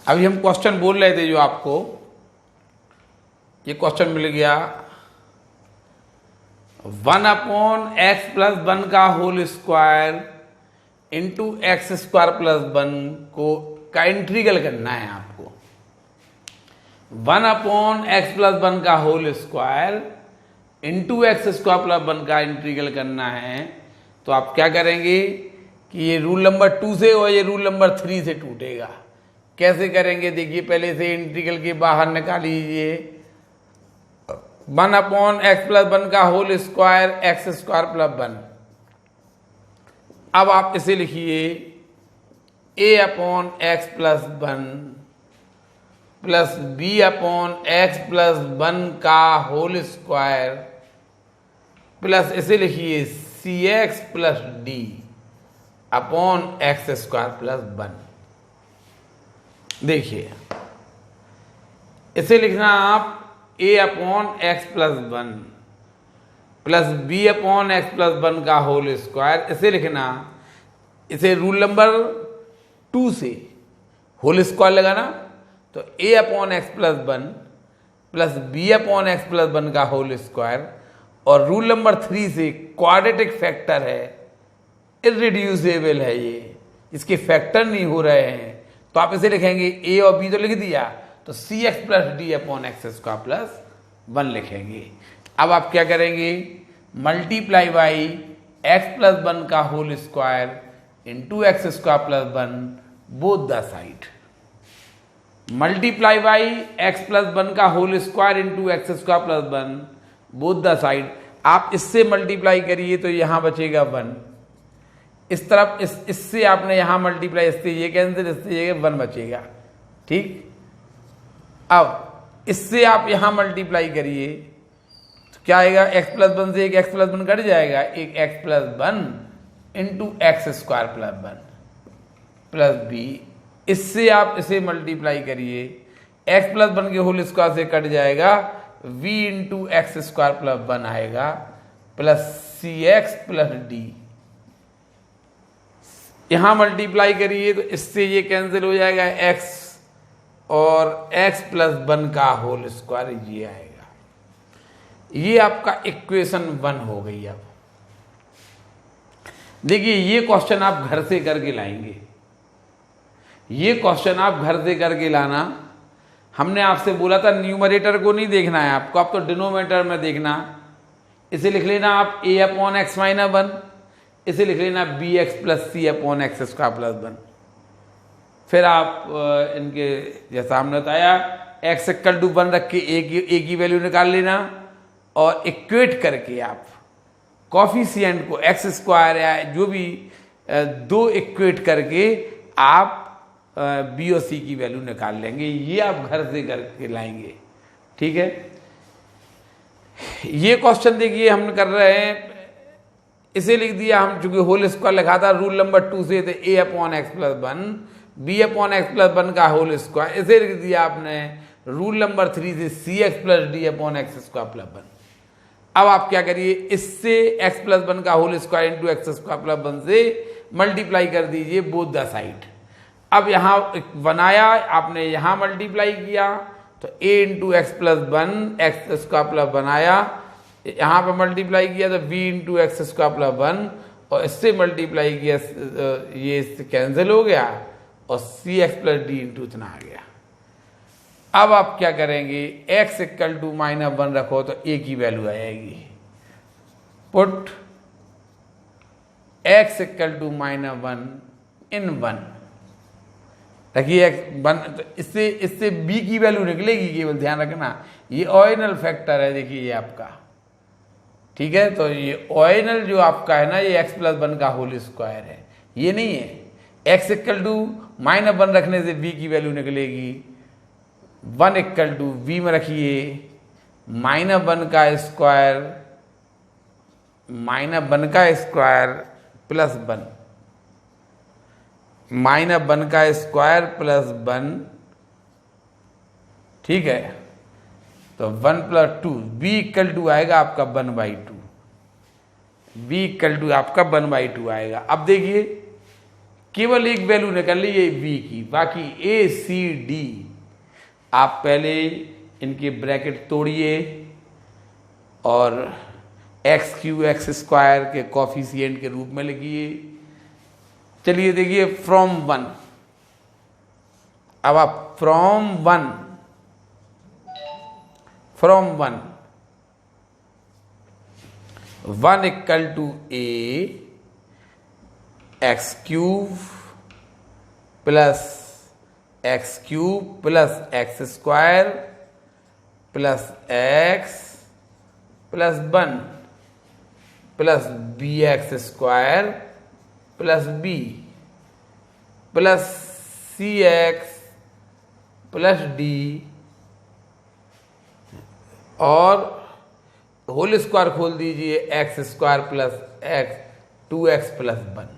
अभी हम क्वेश्चन बोल रहे थे जो आपको ये क्वेश्चन मिल गया 1/x प्लस 1 का whole square into x square plus 1 को का इंटीग्रल करना है आपको। 1/x प्लस 1 का whole square into x square plus 1 का इंटीग्रल करना है। तो आप क्या करेंगे कि ये रूल नंबर 2 से और ये रूल नंबर 3 से टूटेगा। कैसे करेंगे देखिए, पहले से इंटीग्रल के बाहर निकालिए 1/x प्लस 1 का whole square x square plus 1। अब आप इसे लिखिए a/x plus 1 plus b/x plus 1 का होल स्क्वायर प्लस इसे लिखिए cx plus d upon x square plus 1। देखिए इसे लिखना आप a/x plus 1 plus b/x plus 1 का होल स्क्वायर, इसे लिखना, इसे रूल नंबर 2 से होल स्क्वायर लगाना तो a/x plus 1 plus b/x plus 1 का होल स्क्वायर, और रूल नंबर 3 से क्वाड्रेटिक फैक्टर है, इररिड्यूसिबल है, ये इसके फैक्टर नहीं हो रहे हैं, तो आप इसे लिखेंगे a और b तो लिख दिया, तो cx plus d upon x square plus 1 लिखेंगे। अब आप क्या करेंगे, मल्टीप्लाई बाई x प्लस 1 का whole square into x square plus 1 both the side, multiply by x plus 1 का whole square into x square plus 1 both the side. आप इससे multiply करिए तो यहां बचेगा 1, इस तरफ इससे आपने यहां मल्टीप्लाई, इससे ये कैंसिल, इससे ये 1 बचेगा। ठीक, अब इससे आप यहां मल्टीप्लाई करिए तो क्या आएगा, x प्लस 1 से एक x प्लस 1 कट जाएगा, एक x plus 1 into x square plus 1 plus b, इससे आप इसे मल्टीप्लाई करिए, x प्लस 1 के होल स्क्वायर से कट जाएगा, v into x square plus 1 आएगा प्लस cx प्लस d। यहां मल्टीप्लाई करिए तो इससे ये कैंसिल हो जाएगा, x और x प्लस 1 का होल स्क्वायर ये आएगा। ये आपका इक्वेशन 1 हो गई। अब देखिए ये क्वेश्चन आप घर से करके लाएंगे, ये क्वेश्चन आप घर से करके लाना। हमने आपसे बोला था न्यूमरेटर को नहीं देखना है आपको, आप तो डिनोमिनेटर में देखना। इसे लिख लेना आप a/x माइनस 1, इसे लिख लेना bx plus c upon x square plus 1। फिर आप इनके जैसा हमने बताया x इक्वल टू 1 रख के a की वैल्यू निकाल लेना और इक्वेट करके आप कॉफिशिएंट को x स्क्वायर या जो भी दो इक्वेट करके आप b और c की वैल्यू निकाल लेंगे। ये आप घर से करके लाएंगे। ठीक है, ये क्वेश्चन देखिए हम कर रहे हैं, इसे लिख दिया हम, चूंकि होल स्क्वायर लिखा था रूल नंबर 2 से, तो a/x प्लस 1 b/x प्लस 1 का होल स्क्वायर, इसे लिख दिया आपने रूल नंबर 3 से C X plus D upon x square plus 1। अब आप क्या करिए, इससे x प्लस 1 का whole square into x square plus 1 से मल्टीप्लाई कर दीजिए बोथ द साइड। अब यहाँ बनाया आपने, यहाँ मल्टीप्लाई किया तो a into x plus 1 x square plus बनाया, यहाँ पर मल्टीप्लाई किया तो b into x square plus 1 और इससे मल्टीप्लाई किया, ये इससे कैंसिल हो गया और सी एक्स प्लस डी इंटू इतना आ गया। अब आप क्या करेंगे, x इक्वल टू -1 रखो तो a की वैल्यू आ जाएगी। पुट x इक्वल टू -1 इन 1 रखिए x 1, तो इससे b की वैल्यू निकलेगी, केवल ध्यान रखना ये ऑर्डिनल फैक्टर है। देखिए ये आपका ठीक है, तो ये ऑर्डिनल जो आपका है ना, ये x प्लस 1 का होल स्क्वायर है, ये नहीं है। x इक्वल टू -1 रखने से b की वैल्यू निकलेगी। 1 इक्वल टू v में रखिए -1 का स्क्वायर प्लस 1 -1 का स्क्वायर प्लस 1, ठीक है। तो 1 प्लस 2 b इक्वल टू आएगा आपका 1/2, b इक्वल टू आपका 1/2 आएगा। अब देखिए केवल एक वैल्यू निकल ली है b की, बाकी a c d आप पहले इनके ब्रैकेट तोड़िए और x³ एक्स स्क्वायर के कॉफिशिएंट के रूप में लिखिए। चलिए देखिए फ्रॉम 1, अब आप from 1 1 equal to a x³ plus x³ plus x square plus x plus 1 plus bx square plus b plus cx plus d और होल स्क्वायर खोल दीजिए x square plus x 2x plus 1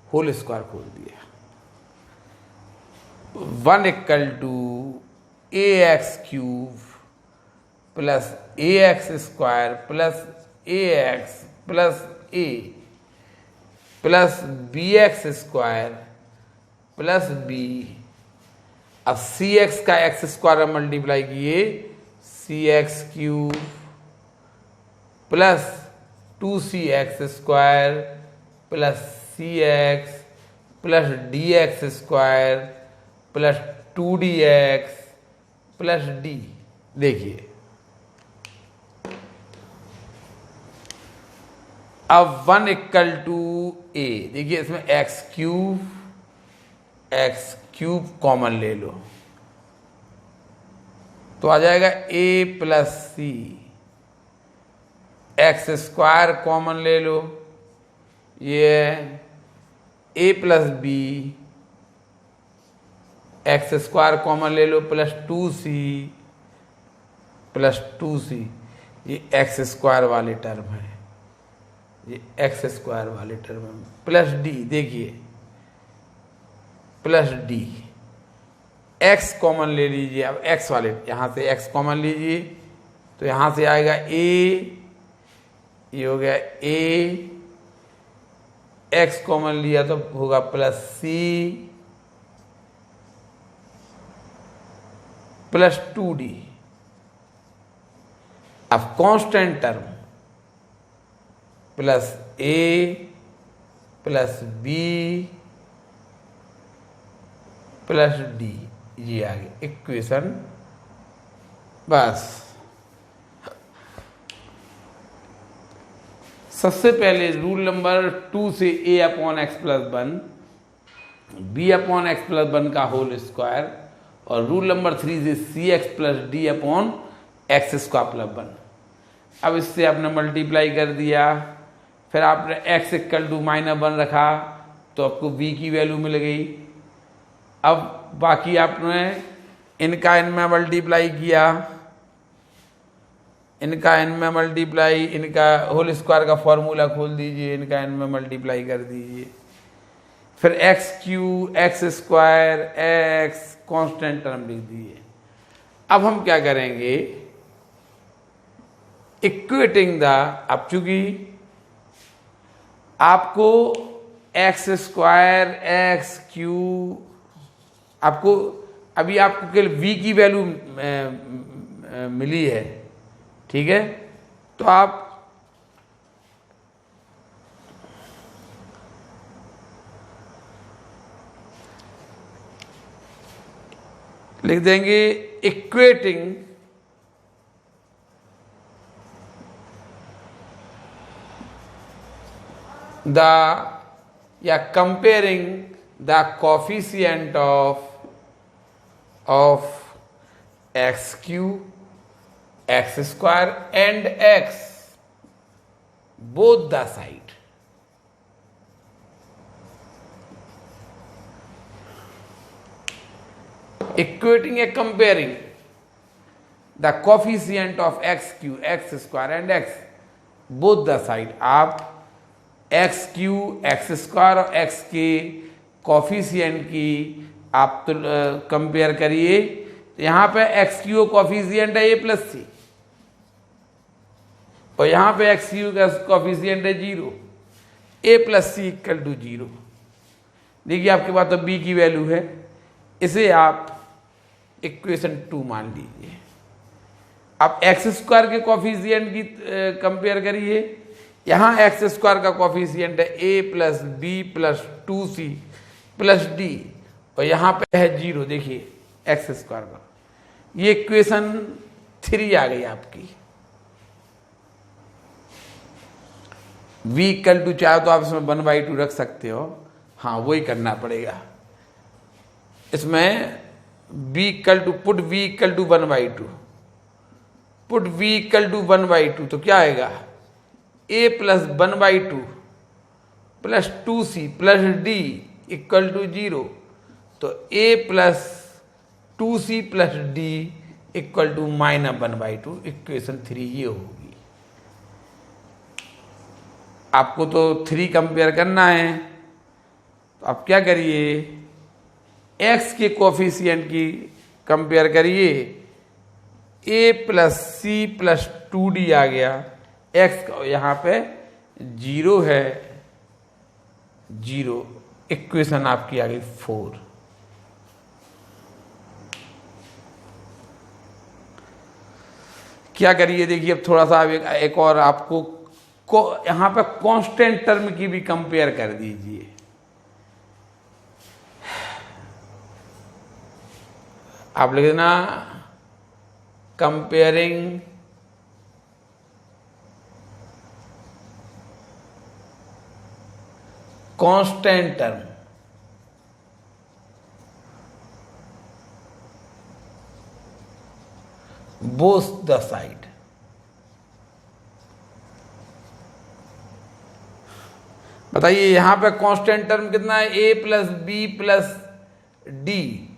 whole square खोल दिया। 1 equal to ax³ plus ax square plus ax plus a plus bx square plus b। अब cx का x square multiply किए, cx³ plus 2cx square plus cx plus dx square plus 2dx plus d। देखिए अब 1 equal to a, देखिए इसमें x³ common ले लो तो आ जाएगा a plus c, x square common ले लो, ये a plus b, x square common ले लो प्लस 2c प्लस 2c, ये एक्स स्क्वायर वाले टर्म है, ये एक्स स्क्वायर वाले टर्म है प्लस d। देखिए प्लस d, x कॉमन ले लीजिए। अब x वाले यहाँ से x कॉमन लीजिए तो यहाँ से आएगा a, ये हो गया a, x कॉमन लिया तो होगा प्लस c प्लस 2d। अब constant term plus a plus b plus d, ये आ गया इक्वेशन। बस सबसे पहले रूल नंबर 2 से a upon x plus 1 b upon x plus 1 का होल स्क्वायर और रूल नंबर 3 से C X plus D upon x square plus 1। अब इससे आपने मल्टीप्लाई कर दिया, फिर आपने x इक्वल टू -1 रखा तो आपको b की वैल्यू मिल गई। अब बाकी आपने इनका इनमें मल्टीप्लाई किया, इनका इनमें मल्टीप्लाई, इनका होल स्क्वायर का फॉर्मूला खोल दीजिए, इनका इनमें मल्टीप्लाई कर दीजिए, फिर x³ x square x constant term लिख दिए। अब हम क्या करेंगे, इक्वेटिंग द, अब चूंकि आपको एक्स स्क्वायर एक्स क्यू, आपको अभी आपको केवल v की वैल्यू मिली है, ठीक है, तो आप लिख देंगे इक्वेटिंग द या comparing the coefficient of x Q x square and x both the side. Equating and comparing the coefficient of x cube x square and x both the side। आप x Q x square और x के coefficient की आप तो compare करिए, तो यहाँ पे x क्यू कोफिशिएंट है a प्लस सी, और यहाँ पे x क्यू का कोफिशिएंट है 0, a plus c equal to 0। देखिए आपके पास तो b की वैल्यू है, इसे आप इक्वेशन 2 मान लीजिए। अब एक्स स्क्वायर के कोफिशिएंट की कंपेयर करिए, यहाँ एक्स स्क्वायर का कोफिशिएंट है A plus B plus 2c plus D, और यहाँ पे है 0, देखिए एक्स स्क्वायर का। ये इक्वेशन 3 आ गई आपकी। v इक्वल टू चाहे तो आप इसमें 1/2 रख सकते हो, हाँ वही करना पड़ेगा। इसमें v equal to put v equal to 1/2, put v equal to 1/2, तो क्या आएगा a plus 1/2 plus 2c plus d equal to 0, तो a plus 2c plus d equal to -1/2। Equation 3 ये होगी। आपको तो 3 कंपेयर करना है, तो आप क्या करिए, x के कोफिशिएंट की कंपेयर करिए, a plus c plus 2d आ गया, x यहाँ पे 0 है, 0, इक्वेशन आपकी आ गई 4। क्या करिए, देखिए अब थोड़ा सा एक और आपको यहाँ पे कांस्टेंट टर्म की भी कंपेयर कर दीजिए। आप लिख देना comparing constant term, both the side. बताइए यहां पे कांस्टेंट टर्म कितना है, a plus B plus D,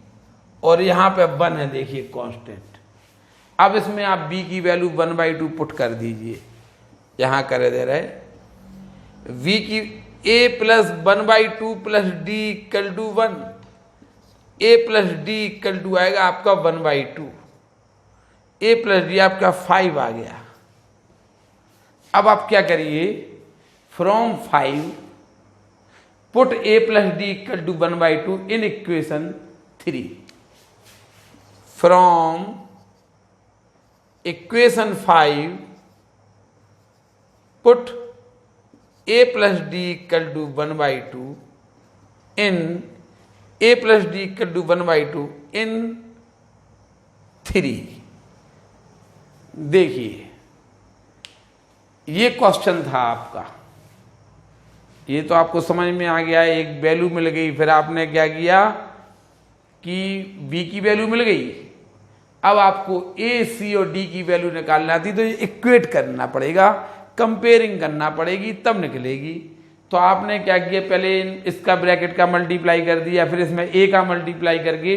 और यहां पे 1 है, देखिए कांस्टेंट। अब इसमें आप b की वैल्यू 1/2 पुट कर दीजिए, यहां कर दे रहे v की a plus 1/2 plus d equal to 1, a plus d equal to आएगा आपका 1/2, a प्लस डी आपका 5 आ गया। अब आप क्या करिए, from 5 put a plus d equal to 1/2 in equation 3। From equation 5 put a plus d equal to 1/2 in a plus d equal to 1/2 in 3। देखिए ये क्वेश्चन था आपका, ये तो आपको समझ में आ गया, एक वैल्यू मिल गई, फिर आपने क्या किया कि b की वैल्यू मिल गई। अब आपको a, c और d की वैल्यू निकालना थी, तो ये इक्वेट करना पड़ेगा, कंपेयरिंग करना पड़ेगी, तब निकलेगी। तो आपने क्या किया, पहले इसका ब्रैकेट का मल्टीप्लाई कर दिया, फिर इसमें a का मल्टीप्लाई करके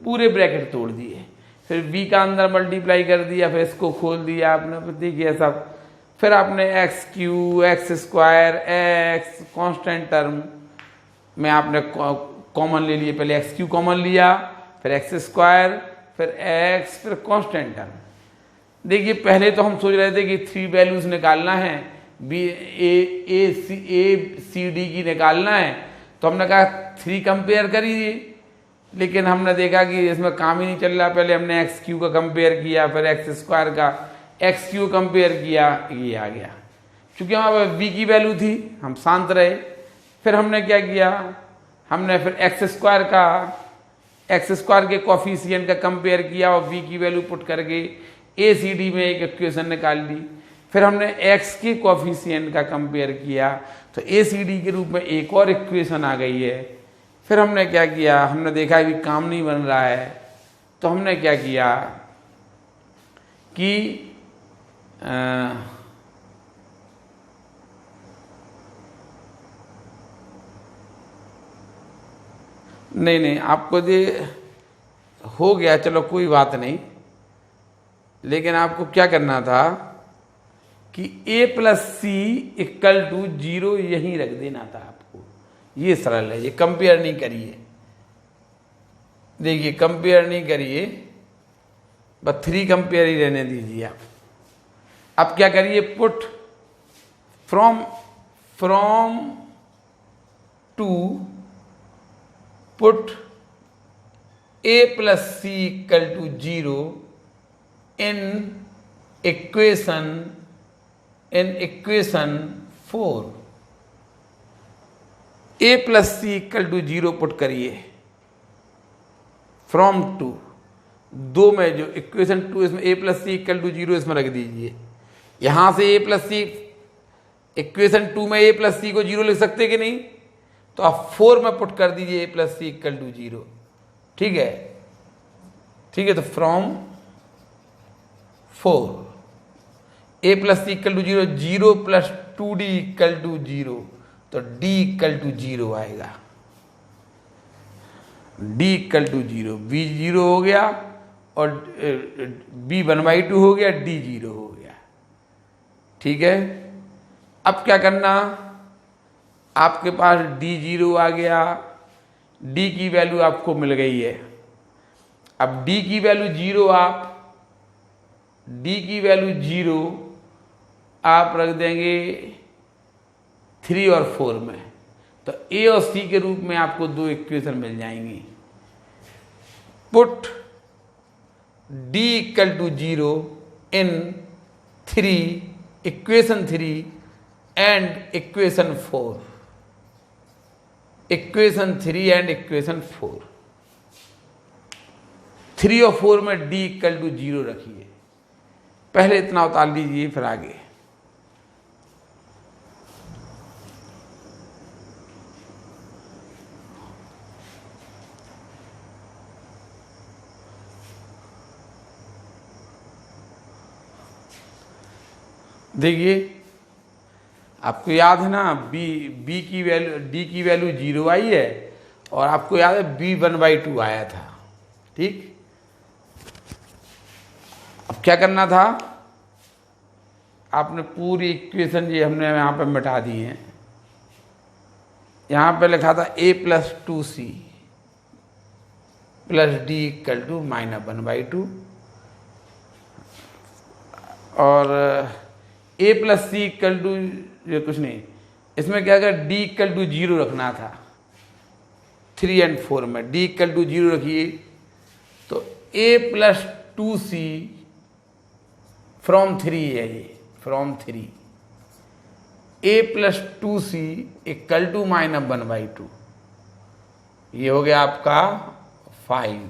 पूरे ब्रैकेट तोड़ दिए, फिर b का अंदर मल्टीप्लाई कर दिया, फिर इसको खोल दिया आपने, देखिए सब। फिर आपने x Q x square x constant term में आपने कॉमन ले लिए, पहले एक्स क्यू कॉमन लिया, फिर एक्स स्क्वायर, फिर x फिर कांस्टेंट टर्म। देखिए पहले तो हम सोच रहे थे कि 3 वैल्यूज निकालना है, ACD की निकालना है, तो हमने कहा 3 कंपेयर करिए, लेकिन हमने देखा कि इसमें काम ही नहीं चल रहा। पहले हमने एक्स क्यू का कंपेयर किया, फिर एक्स स्क्वायर का एक्स क्यू कंपेयर किया, ये आ गया। क्योंकि हमारे v की वैल्यू थी, हम शांत रहे। फिर हमने क्या किया, हमने फिर एक्स स्क्वायर के कोफिशिएंट का कंपेयर किया और v की वैल्यू पुट करके ACD में एक इक्वेशन निकाल ली। फिर हमने x के कोफिशिएंट का कंपेयर किया तो ACD के रूप में एक और इक्वेशन आ गई है। फिर हमने क्या किया, हमने देखा कि काम नहीं बन रहा है, तो हमने क्या किया कि नहीं आपको ये हो गया, चलो कोई बात नहीं, लेकिन आपको क्या करना था कि a+c=0 यहीं रख देना था आपको। ये सरल है, ये कंपेयर नहीं करिए। देखिए कंपेयर नहीं करिए, बस 3 कंपेयर ही रहने दीजिए आप। अब क्या करिए, put from two put a+c=0 in equation 4। a+c=0 put करिए फ्रॉम टू, 2 में जो इक्वेशन 2 इसमें a+c=0 इसमें रख दीजिए। यहां से a+c इक्वेशन 2 में a+c को 0 लिख सकते कि नहीं, तो आप 4 में पुट कर दीजिए a+c=0। ठीक है, ठीक है, तो फ्रॉम 4 a+c=0, 0 + 2d=0, तो d=0 आएगा। d=0, b 0 हो गया और b 1/2 हो गया, d 0 हो गया। ठीक है, अब क्या करना, आपके पास d 0 आ गया, d की वैल्यू आपको मिल गई है। अब d की वैल्यू 0 आप रख देंगे 3 और 4 में, तो a और c के रूप में आपको 2 इक्वेशन मिल जाएंगी। Put d=0 in 3 equation 3 and equation 4। Equation 3 and equation 4, 3 और 4 में d=0 रखिए। पहले इतना उतार लीजिए, फिर आगे। देखिए आपको याद है ना, b की वैल्यू, d की वैल्यू 0 आई है, और आपको याद है b 1/2 आया था। ठीक, अब क्या करना था, आपने पूरी इक्वेशन ये हमने यहाँ पे मिटा दी है। यहाँ पे लिखा था a+2c + d=-1/2, और a+c ये कुछ नहीं, इसमें क्या कर d=0 रखना था। 3 और 4 में d=0 रखिए, तो a+2c फ्रॉम 3 है, ये फ्रॉम 3, a+2c =-1/2, ये हो गया आपका 5,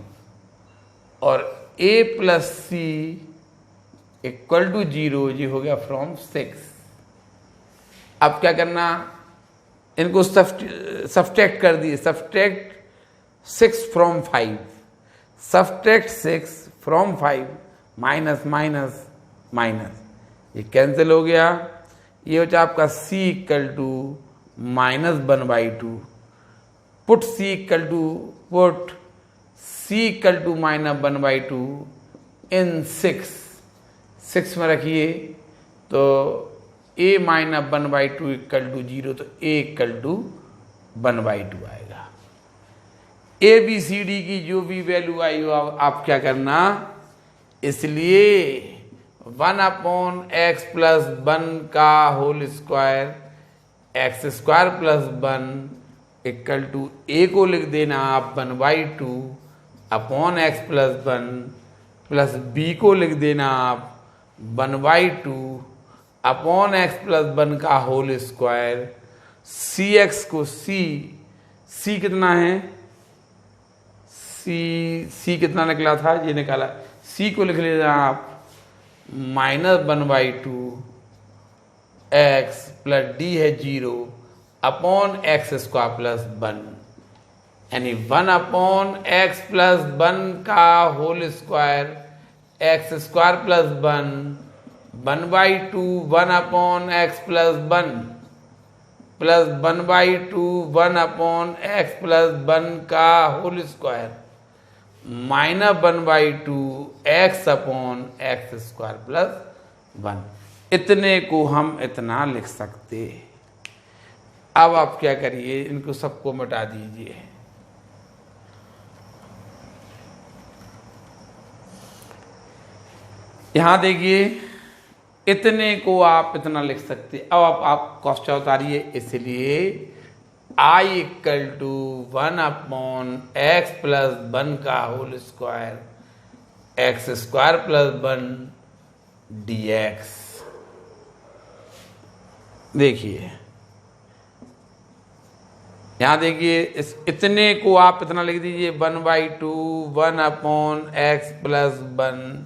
और a+c =0 ये हो गया फ्रॉम 6। अब क्या करना, इनको सब्ट्रैक्ट कर दिए, subtract 6 from 5, subtract 6 from 5, minus minus minus, ये कैंसिल हो गया। ये हो जाए आपका c =-1/2, पुट c -1/2 इन 6 में रखिए, तो a -1/2 = 0, तो a = 1/2 आएगा। ए बी सी डी की जो भी वैल्यू आई हो आप क्या करना, इसलिए 1/x प्लस 1 का whole square x square plus 1 equal to A को लिख देना आप 1/2 upon x plus 1 plus B को लिख देना आप 1/2 अपॉन एक्स प्लस 1 का होल स्क्वायर। सी एक्स को सी कितना है, सी कितना निकला था ये निकाला, सी को लिख लेना आप -1/2 एक्स प्लस डी है 0 अपॉन एक्स स्क्वायर प्लस 1, यानी 1/x प्लस 1 का whole square x square plus 1/2 1/x plus 1 plus 1/2 1/x plus 1 का whole square -1/2 x upon x square plus 1। इतने को हम इतना लिख सकते। अब आप क्या करिए, इनको सबको मिटा दीजिए। यहां देखिए इतने को आप इतना लिख सकते। अब आप क्वेश्चन उतारिए, इसलिए I equal to 1/x plus 1 का whole square x square plus 1 dx। देखिए यहां देखिए इस इतने को आप इतना लिख दीजिए 1/2 1/x plus 1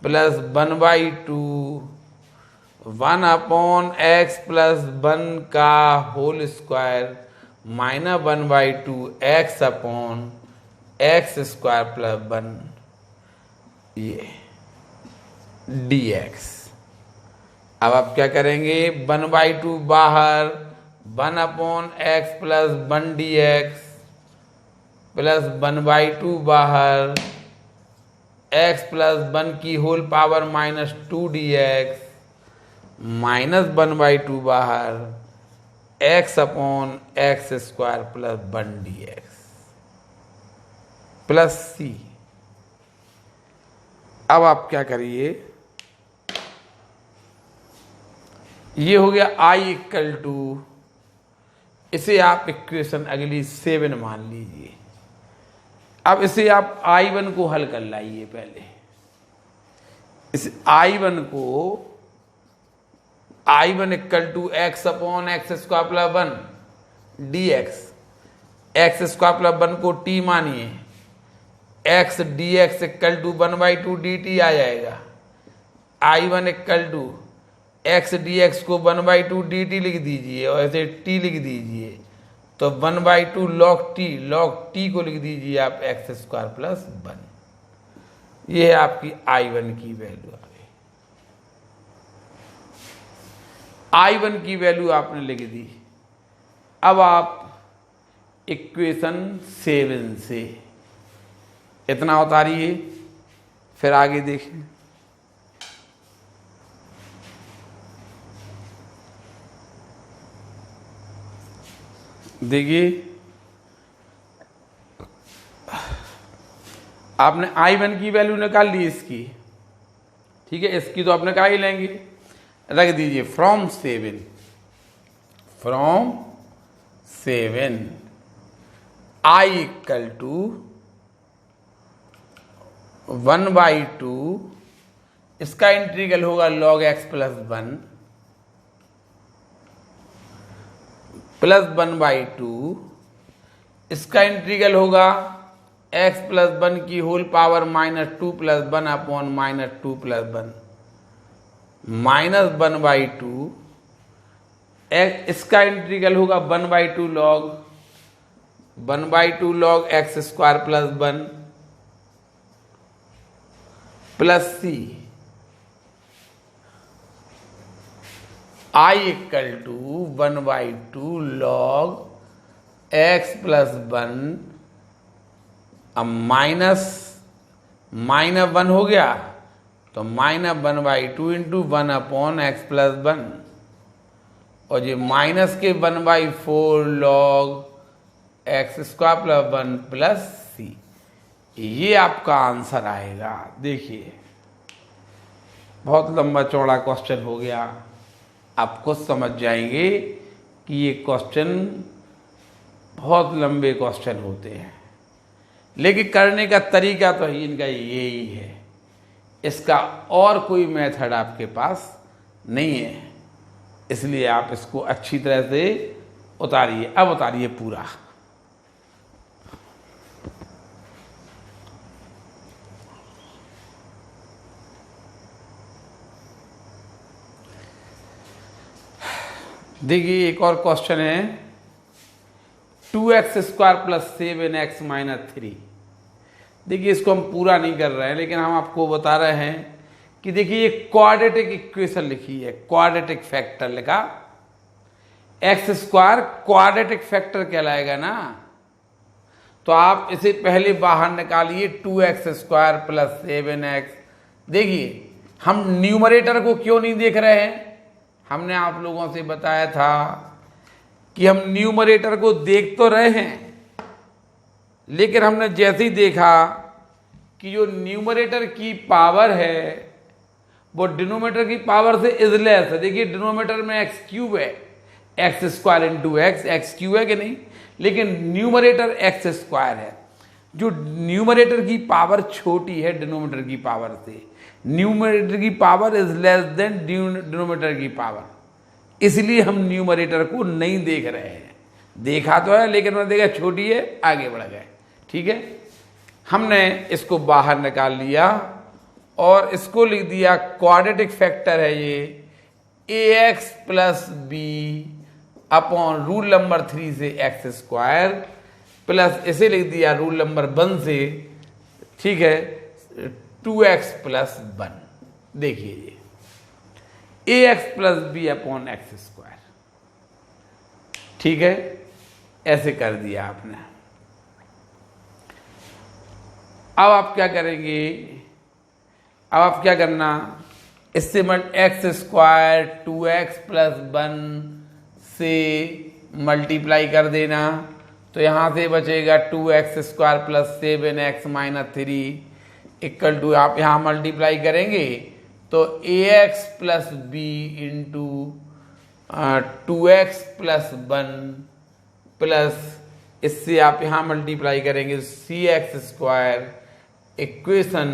plus 1/2 1/x plus 1 का whole square -1/2 x upon x square plus 1 ये dx। अब आप क्या करेंगे, 1/2 बाहर 1/x प्लस 1 dx प्लस 1/2 बाहर x प्लस 1 की होल पावर -2 dx माइनस 1/2 बाहर x upon x square plus 1 dx plus c। अब आप क्या करिए, ये हो गया I इक्वल टू, इसे आप इक्वेशन अगली 7 मान लीजिए। अब इसे आप I1 को हल कर लाइए। पहले इस I1 को I1 equal to x upon x square plus 1 dx, x square plus 1 को t मानिए, x dx equal to 1/2 dt आ जाएगा। I1 equal to x dx को 1/2 dt लिख दीजिए और ऐसे t लिख दीजिए, तो 1/2 log t को लिख दीजिए आप एक्स स्क्वायर प्लस 1। ये है आपकी I1 की वैल्यू आ गई। I1 की वैल्यू आपने लिख दी। अब आप इक्वेशन 7 से इतना उतारिए, फिर आगे देखें। देखिए आपने I1 की वैल्यू निकाल ली इसकी, ठीक है, इसकी तो आपने कहा ही लेंगे, रख दीजिए फ्रॉम 7 I इक्वल टू 1/2, इसका इंटीग्रल होगा log x प्लस 1 प्लस 1/2, इसका इंटीग्रल होगा x प्लस 1 की whole power -2 plus 1 upon -2 plus 1 minus 1/2, इसका इंटीग्रल होगा 1/2 log x square plus 1 plus c। I equal to 1/2 log x plus 1, अब minus 1 हो गया तो -1/2 इंटू 1 अपॉन एक्स प्लस 1, और ये माइनस के 1/4 log x square plus 1 plus C, ये आपका आंसर आएगा। देखिए बहुत लंबा चौड़ा क्वेश्चन हो गया, आप खुद समझ जाएंगे कि ये क्वेश्चन बहुत लंबे क्वेश्चन होते हैं, लेकिन करने का तरीका तो इनका यही है, इसका और कोई मेथड आपके पास नहीं है, इसलिए आप इसको अच्छी तरह से उतारिए। अब उतारिए पूरा। देखिए एक और क्वेश्चन है, 2x square plus 7x minus 3। देखिए इसको हम पूरा नहीं कर रहे हैं, लेकिन हम आपको बता रहे हैं कि देखिए ये क्वाड्रेटिक इक्वेशन लिखी है, क्वाड्रेटिक फैक्टर लिखा, एक्स स्क्वायर क्वाड्रेटिक फैक्टर कहलाएगा ना, तो आप इसे पहले बाहर निकालिए, 2x स्क्वायर प्लस 7x। देखिए हम न्यूमरेटर को क्यों नहीं देख रहे हैं, हमने आप लोगों से बताया था कि हम न्यूमरेटर को देख तो रहे हैं, लेकिन हमने जैसे ही देखा कि जो न्यूमरेटर की पावर है वो डिनोमिनेटर की पावर से इजलेस है। देखिए डिनोमिनेटर में एक्स क्यूब है, x square into x cube है कि नहीं, लेकिन न्यूमरेटर एक्स स्क्वायर है। जो न्यूमरेटर की पावर छोटी है डिनोमिनेटर की पावर से, न्यूमरेटर की power is less than denominator की पावर, इसलिए हम न्यूमरेटर को नहीं देख रहे हैं। देखा तो है लेकिन मैंने देखा छोटी है, आगे बढ़ गए। ठीक है, हमने इसको बाहर निकाल लिया और इसको लिख दिया, क्वाड्रेटिक फैक्टर है ये ax plus b upon rule number 3 से एक्स स्क्वायर, प्लस इसे लिख दिया रूल नंबर 1 से, ठीक है, 2x प्लस 1। देखिए ये ax plus b upon x square, ठीक है, ऐसे कर दिया आपने। अब आप क्या करेंगे, अब आप क्या करना, इससे एक्स स्क्वायर 2x प्लस 1 से मल्टीप्लाई कर देना, तो यहाँ से बचेगा 2x square plus 7x minus 3 equal to, आप यहाँ मल्टीप्लाई करेंगे तो ax plus b into 2x plus 1 plus इससे आप यहाँ मल्टीप्लाई करेंगे cx स्क्वायर, इक्वेशन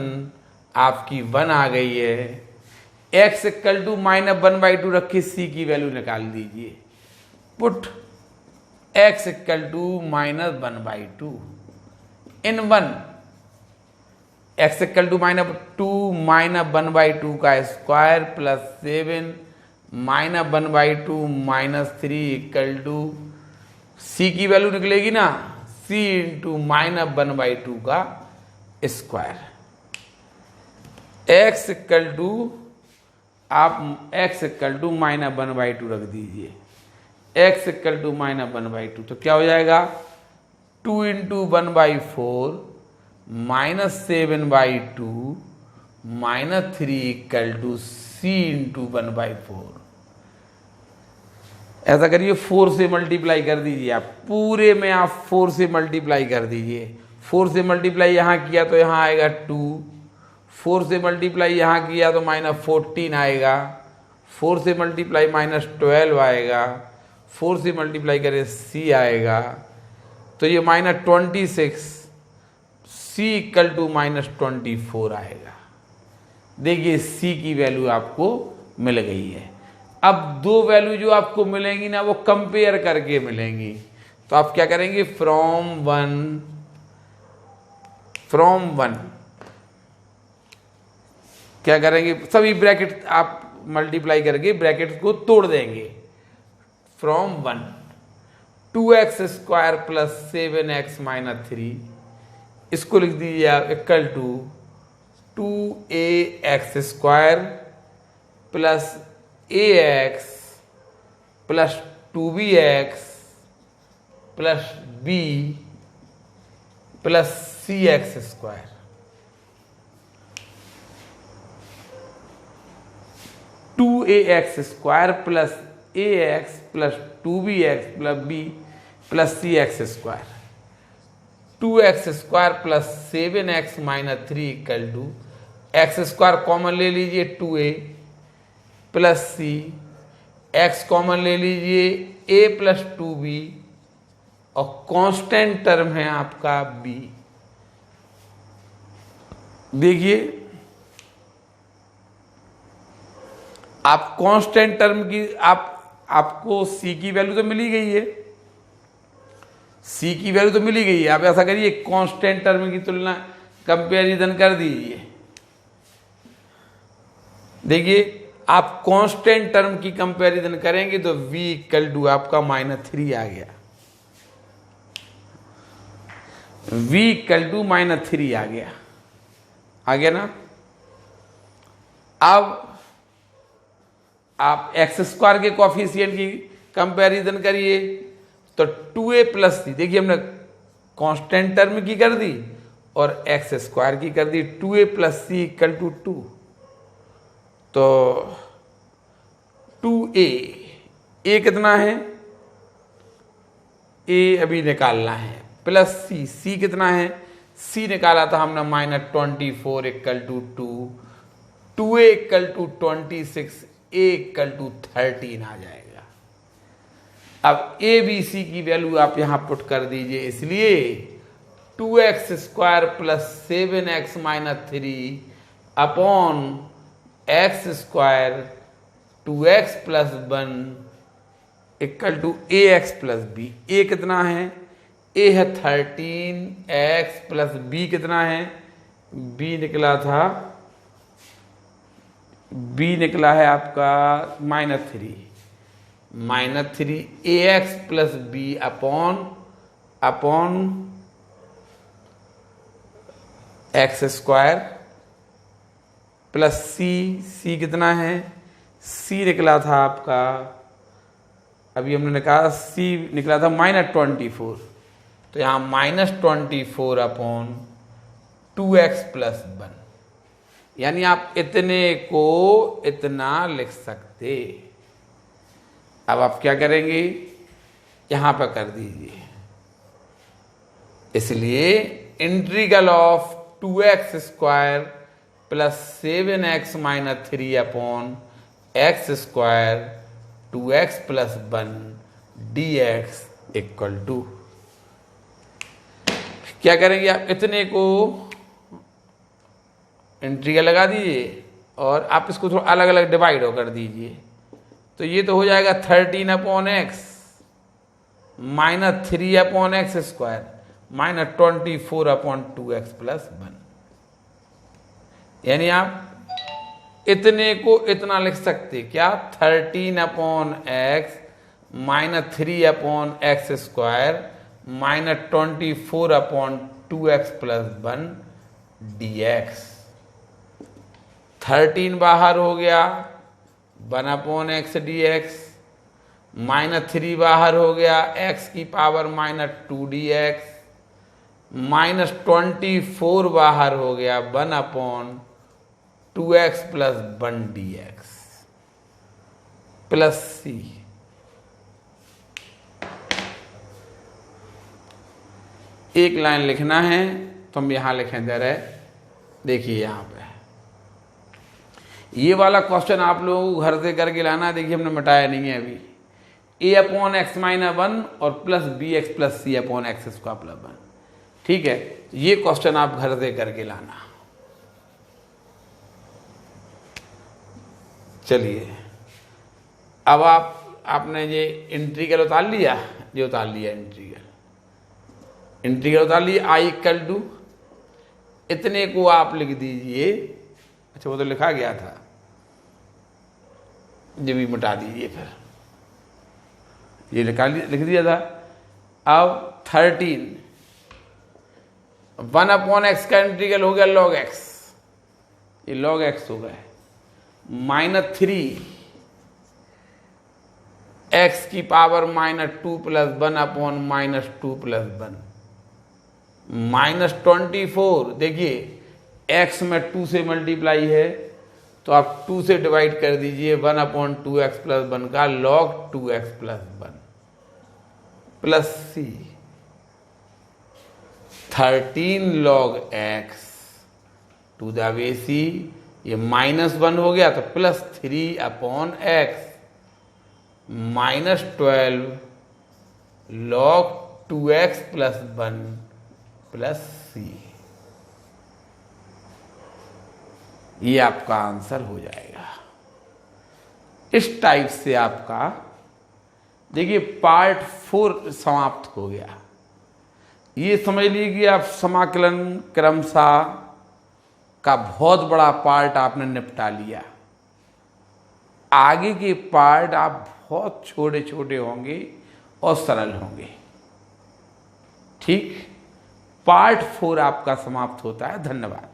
आपकी 1 आ गई है। x इक्वल टू माइनस 1/2 रखिए, c की वैल्यू निकाल दीजिए, put x equal to minus 1/2 in 1, x equal to minus 1/2 का square plus 7 minus 1/2 minus 3 equal to c की वैल्यू निकलेगी ना, c इंटू माइनस 1/2 का स्क्वायर। x इक्वल टू, आप x इक्वल टू माइनस 1/2 रख दीजिए, x इक्वल टू माइनस 1/2, तो क्या हो जाएगा 2 into 1/4 minus 7/2 minus 3 equal to c into 1/4। ऐसा करिए 4 से मल्टीप्लाई कर दीजिए, आप पूरे में आप 4 से मल्टीप्लाई कर दीजिए। 4 से मल्टीप्लाई यहाँ किया तो यहाँ आएगा 2, 4 से मल्टीप्लाई यहाँ किया तो माइनस 14 आएगा, 4 से मल्टीप्लाई माइनस 12 आएगा, 4 से मल्टीप्लाई करें c आएगा, तो ये minus 26, c equal to minus 24 आएगा। देखिए c की वैल्यू आपको मिल गई है। अब दो वैल्यू जो आपको मिलेंगी ना वो कंपेयर करके मिलेंगी, तो आप क्या करेंगे, फ्रॉम वन क्या करेंगे, सभी ब्रैकेट आप मल्टीप्लाई करके ब्रैकेट को तोड़ देंगे। From 1 2x square plus 7x minus 3, इसको लिख दीजिए आप equal to 2ax square plus ax plus 2bx plus b plus cx square. Two ax square plus ax plus 2bx plus b plus cx square. 2x² plus 7x minus 3 equal to x² common ले लीजिए 2a plus c, x common ले लीजिए a plus 2b और constant term है आपका b। देखिए आप constant term की आपको c की वैल्यू तो मिल ही गई है, c की वैल्यू तो मिल ही गई है। आप ऐसा करिए कांस्टेंट टर्म की तुलना कंपैरिजन कर दीजिए। देखिए आप कांस्टेंट टर्म की कंपैरिजन करेंगे तो v इक्वल टू आपका -3 आ गया, v इक्वल टू -3 आ गया ना। अब आप x² के कॉफिशिएंट की कंपैरिजन करिए तो 2a प्लस c, देखिए हमने कांस्टेंट टर्म की कर दी और x² की कर दी, 2a plus c equal to 2। तो 2a, a कितना है, a अभी निकालना है, प्लस c कितना है, c निकाला था हमने -24 equal to 2, 2a equal to 26, a equal to 13 आ जाएगा। अब a b c की वैल्यू आप यहां पुट कर दीजिए, इसलिए 2x² plus 7x minus 3 upon x² 2x plus 1 equal to ax plus b। a कितना है, a है 13, x प्लस b कितना है, b निकला था, b निकला है आपका -3 ax plus b upon x² plus c कितना है, c निकला था आपका, अभी हमने निकाला c निकला था -24, तो यहाँ -24 अपॉन 2x प्लस 1, यानी आप इतने को इतना लिख सकते। अब आप क्या करेंगे, यहां पर कर दीजिए, इसलिए integral of 2x² plus 7x minus 3 upon x² 2x plus 1 dx equal to, क्या करेंगे आप, इतने को इंटीग्रल लगा दीजिए और आप इसको थोड़ा अलग अलग डिवाइड कर दीजिए, तो ये तो हो जाएगा 13 upon x minus 3 upon x² minus 24 upon 2x plus 1, यानी आप इतने को इतना लिख सकते, क्या, 13 upon x minus 3 upon x² minus 24 upon 2x plus 1 dx। 13 बाहर हो गया, 1 अपॉन x dx, माइनस 3 बाहर हो गया, x की पावर -2 dx, माइनस 24 बाहर हो गया, 1 upon 2x plus 1 dx plus c। एक लाइन लिखना है तो हम यहां लिखें दे रहे, देखिए यहां पे ये वाला क्वेश्चन आप लोगों को घर से करके लाना। देखिए हमने मिटाया नहीं है अभी, a अपॉन x माइनस 1 और प्लस बी एक्स प्लस सी अपॉन x² प्लस 1, ठीक है। ये क्वेश्चन आप घर से करके लाना। चलिए अब आपने ये इंटीग्रल उतार लिया, ये उतार लिया इंटीग्रल उतार लिया, आई इक्वल टू इतने को आप लिख दीजिए, अच्छा वो तो लिखा गया था, ये भी मिटा दीजिए, फिर ये लिख दिया था। अब 13 1 अपॉन x का इंटीग्रल हो गया log x, ये log x हो गया, माइनस 3 x की पावर -2 प्लस 1 अपॉन -2 प्लस 1 -24। देखिए x में 2 से मल्टीप्लाई है तो आप 2 से डिवाइड कर दीजिए, 1 अपॉन 2x प्लस 1 का log 2x plus 1 plus c 13 log x to the base E, ये -1 हो गया तो +3/x -12 log 2x + 1 + c। ये आपका आंसर हो जाएगा। इस टाइप से आपका देखिए पार्ट 4 समाप्त हो गया। ये समझ लीजिए कि आप समाकलन क्रमशः का बहुत बड़ा पार्ट आपने निपटा लिया। आगे के पार्ट आप बहुत छोटे छोटे होंगे और सरल होंगे। ठीक, पार्ट 4 आपका समाप्त होता है। धन्यवाद।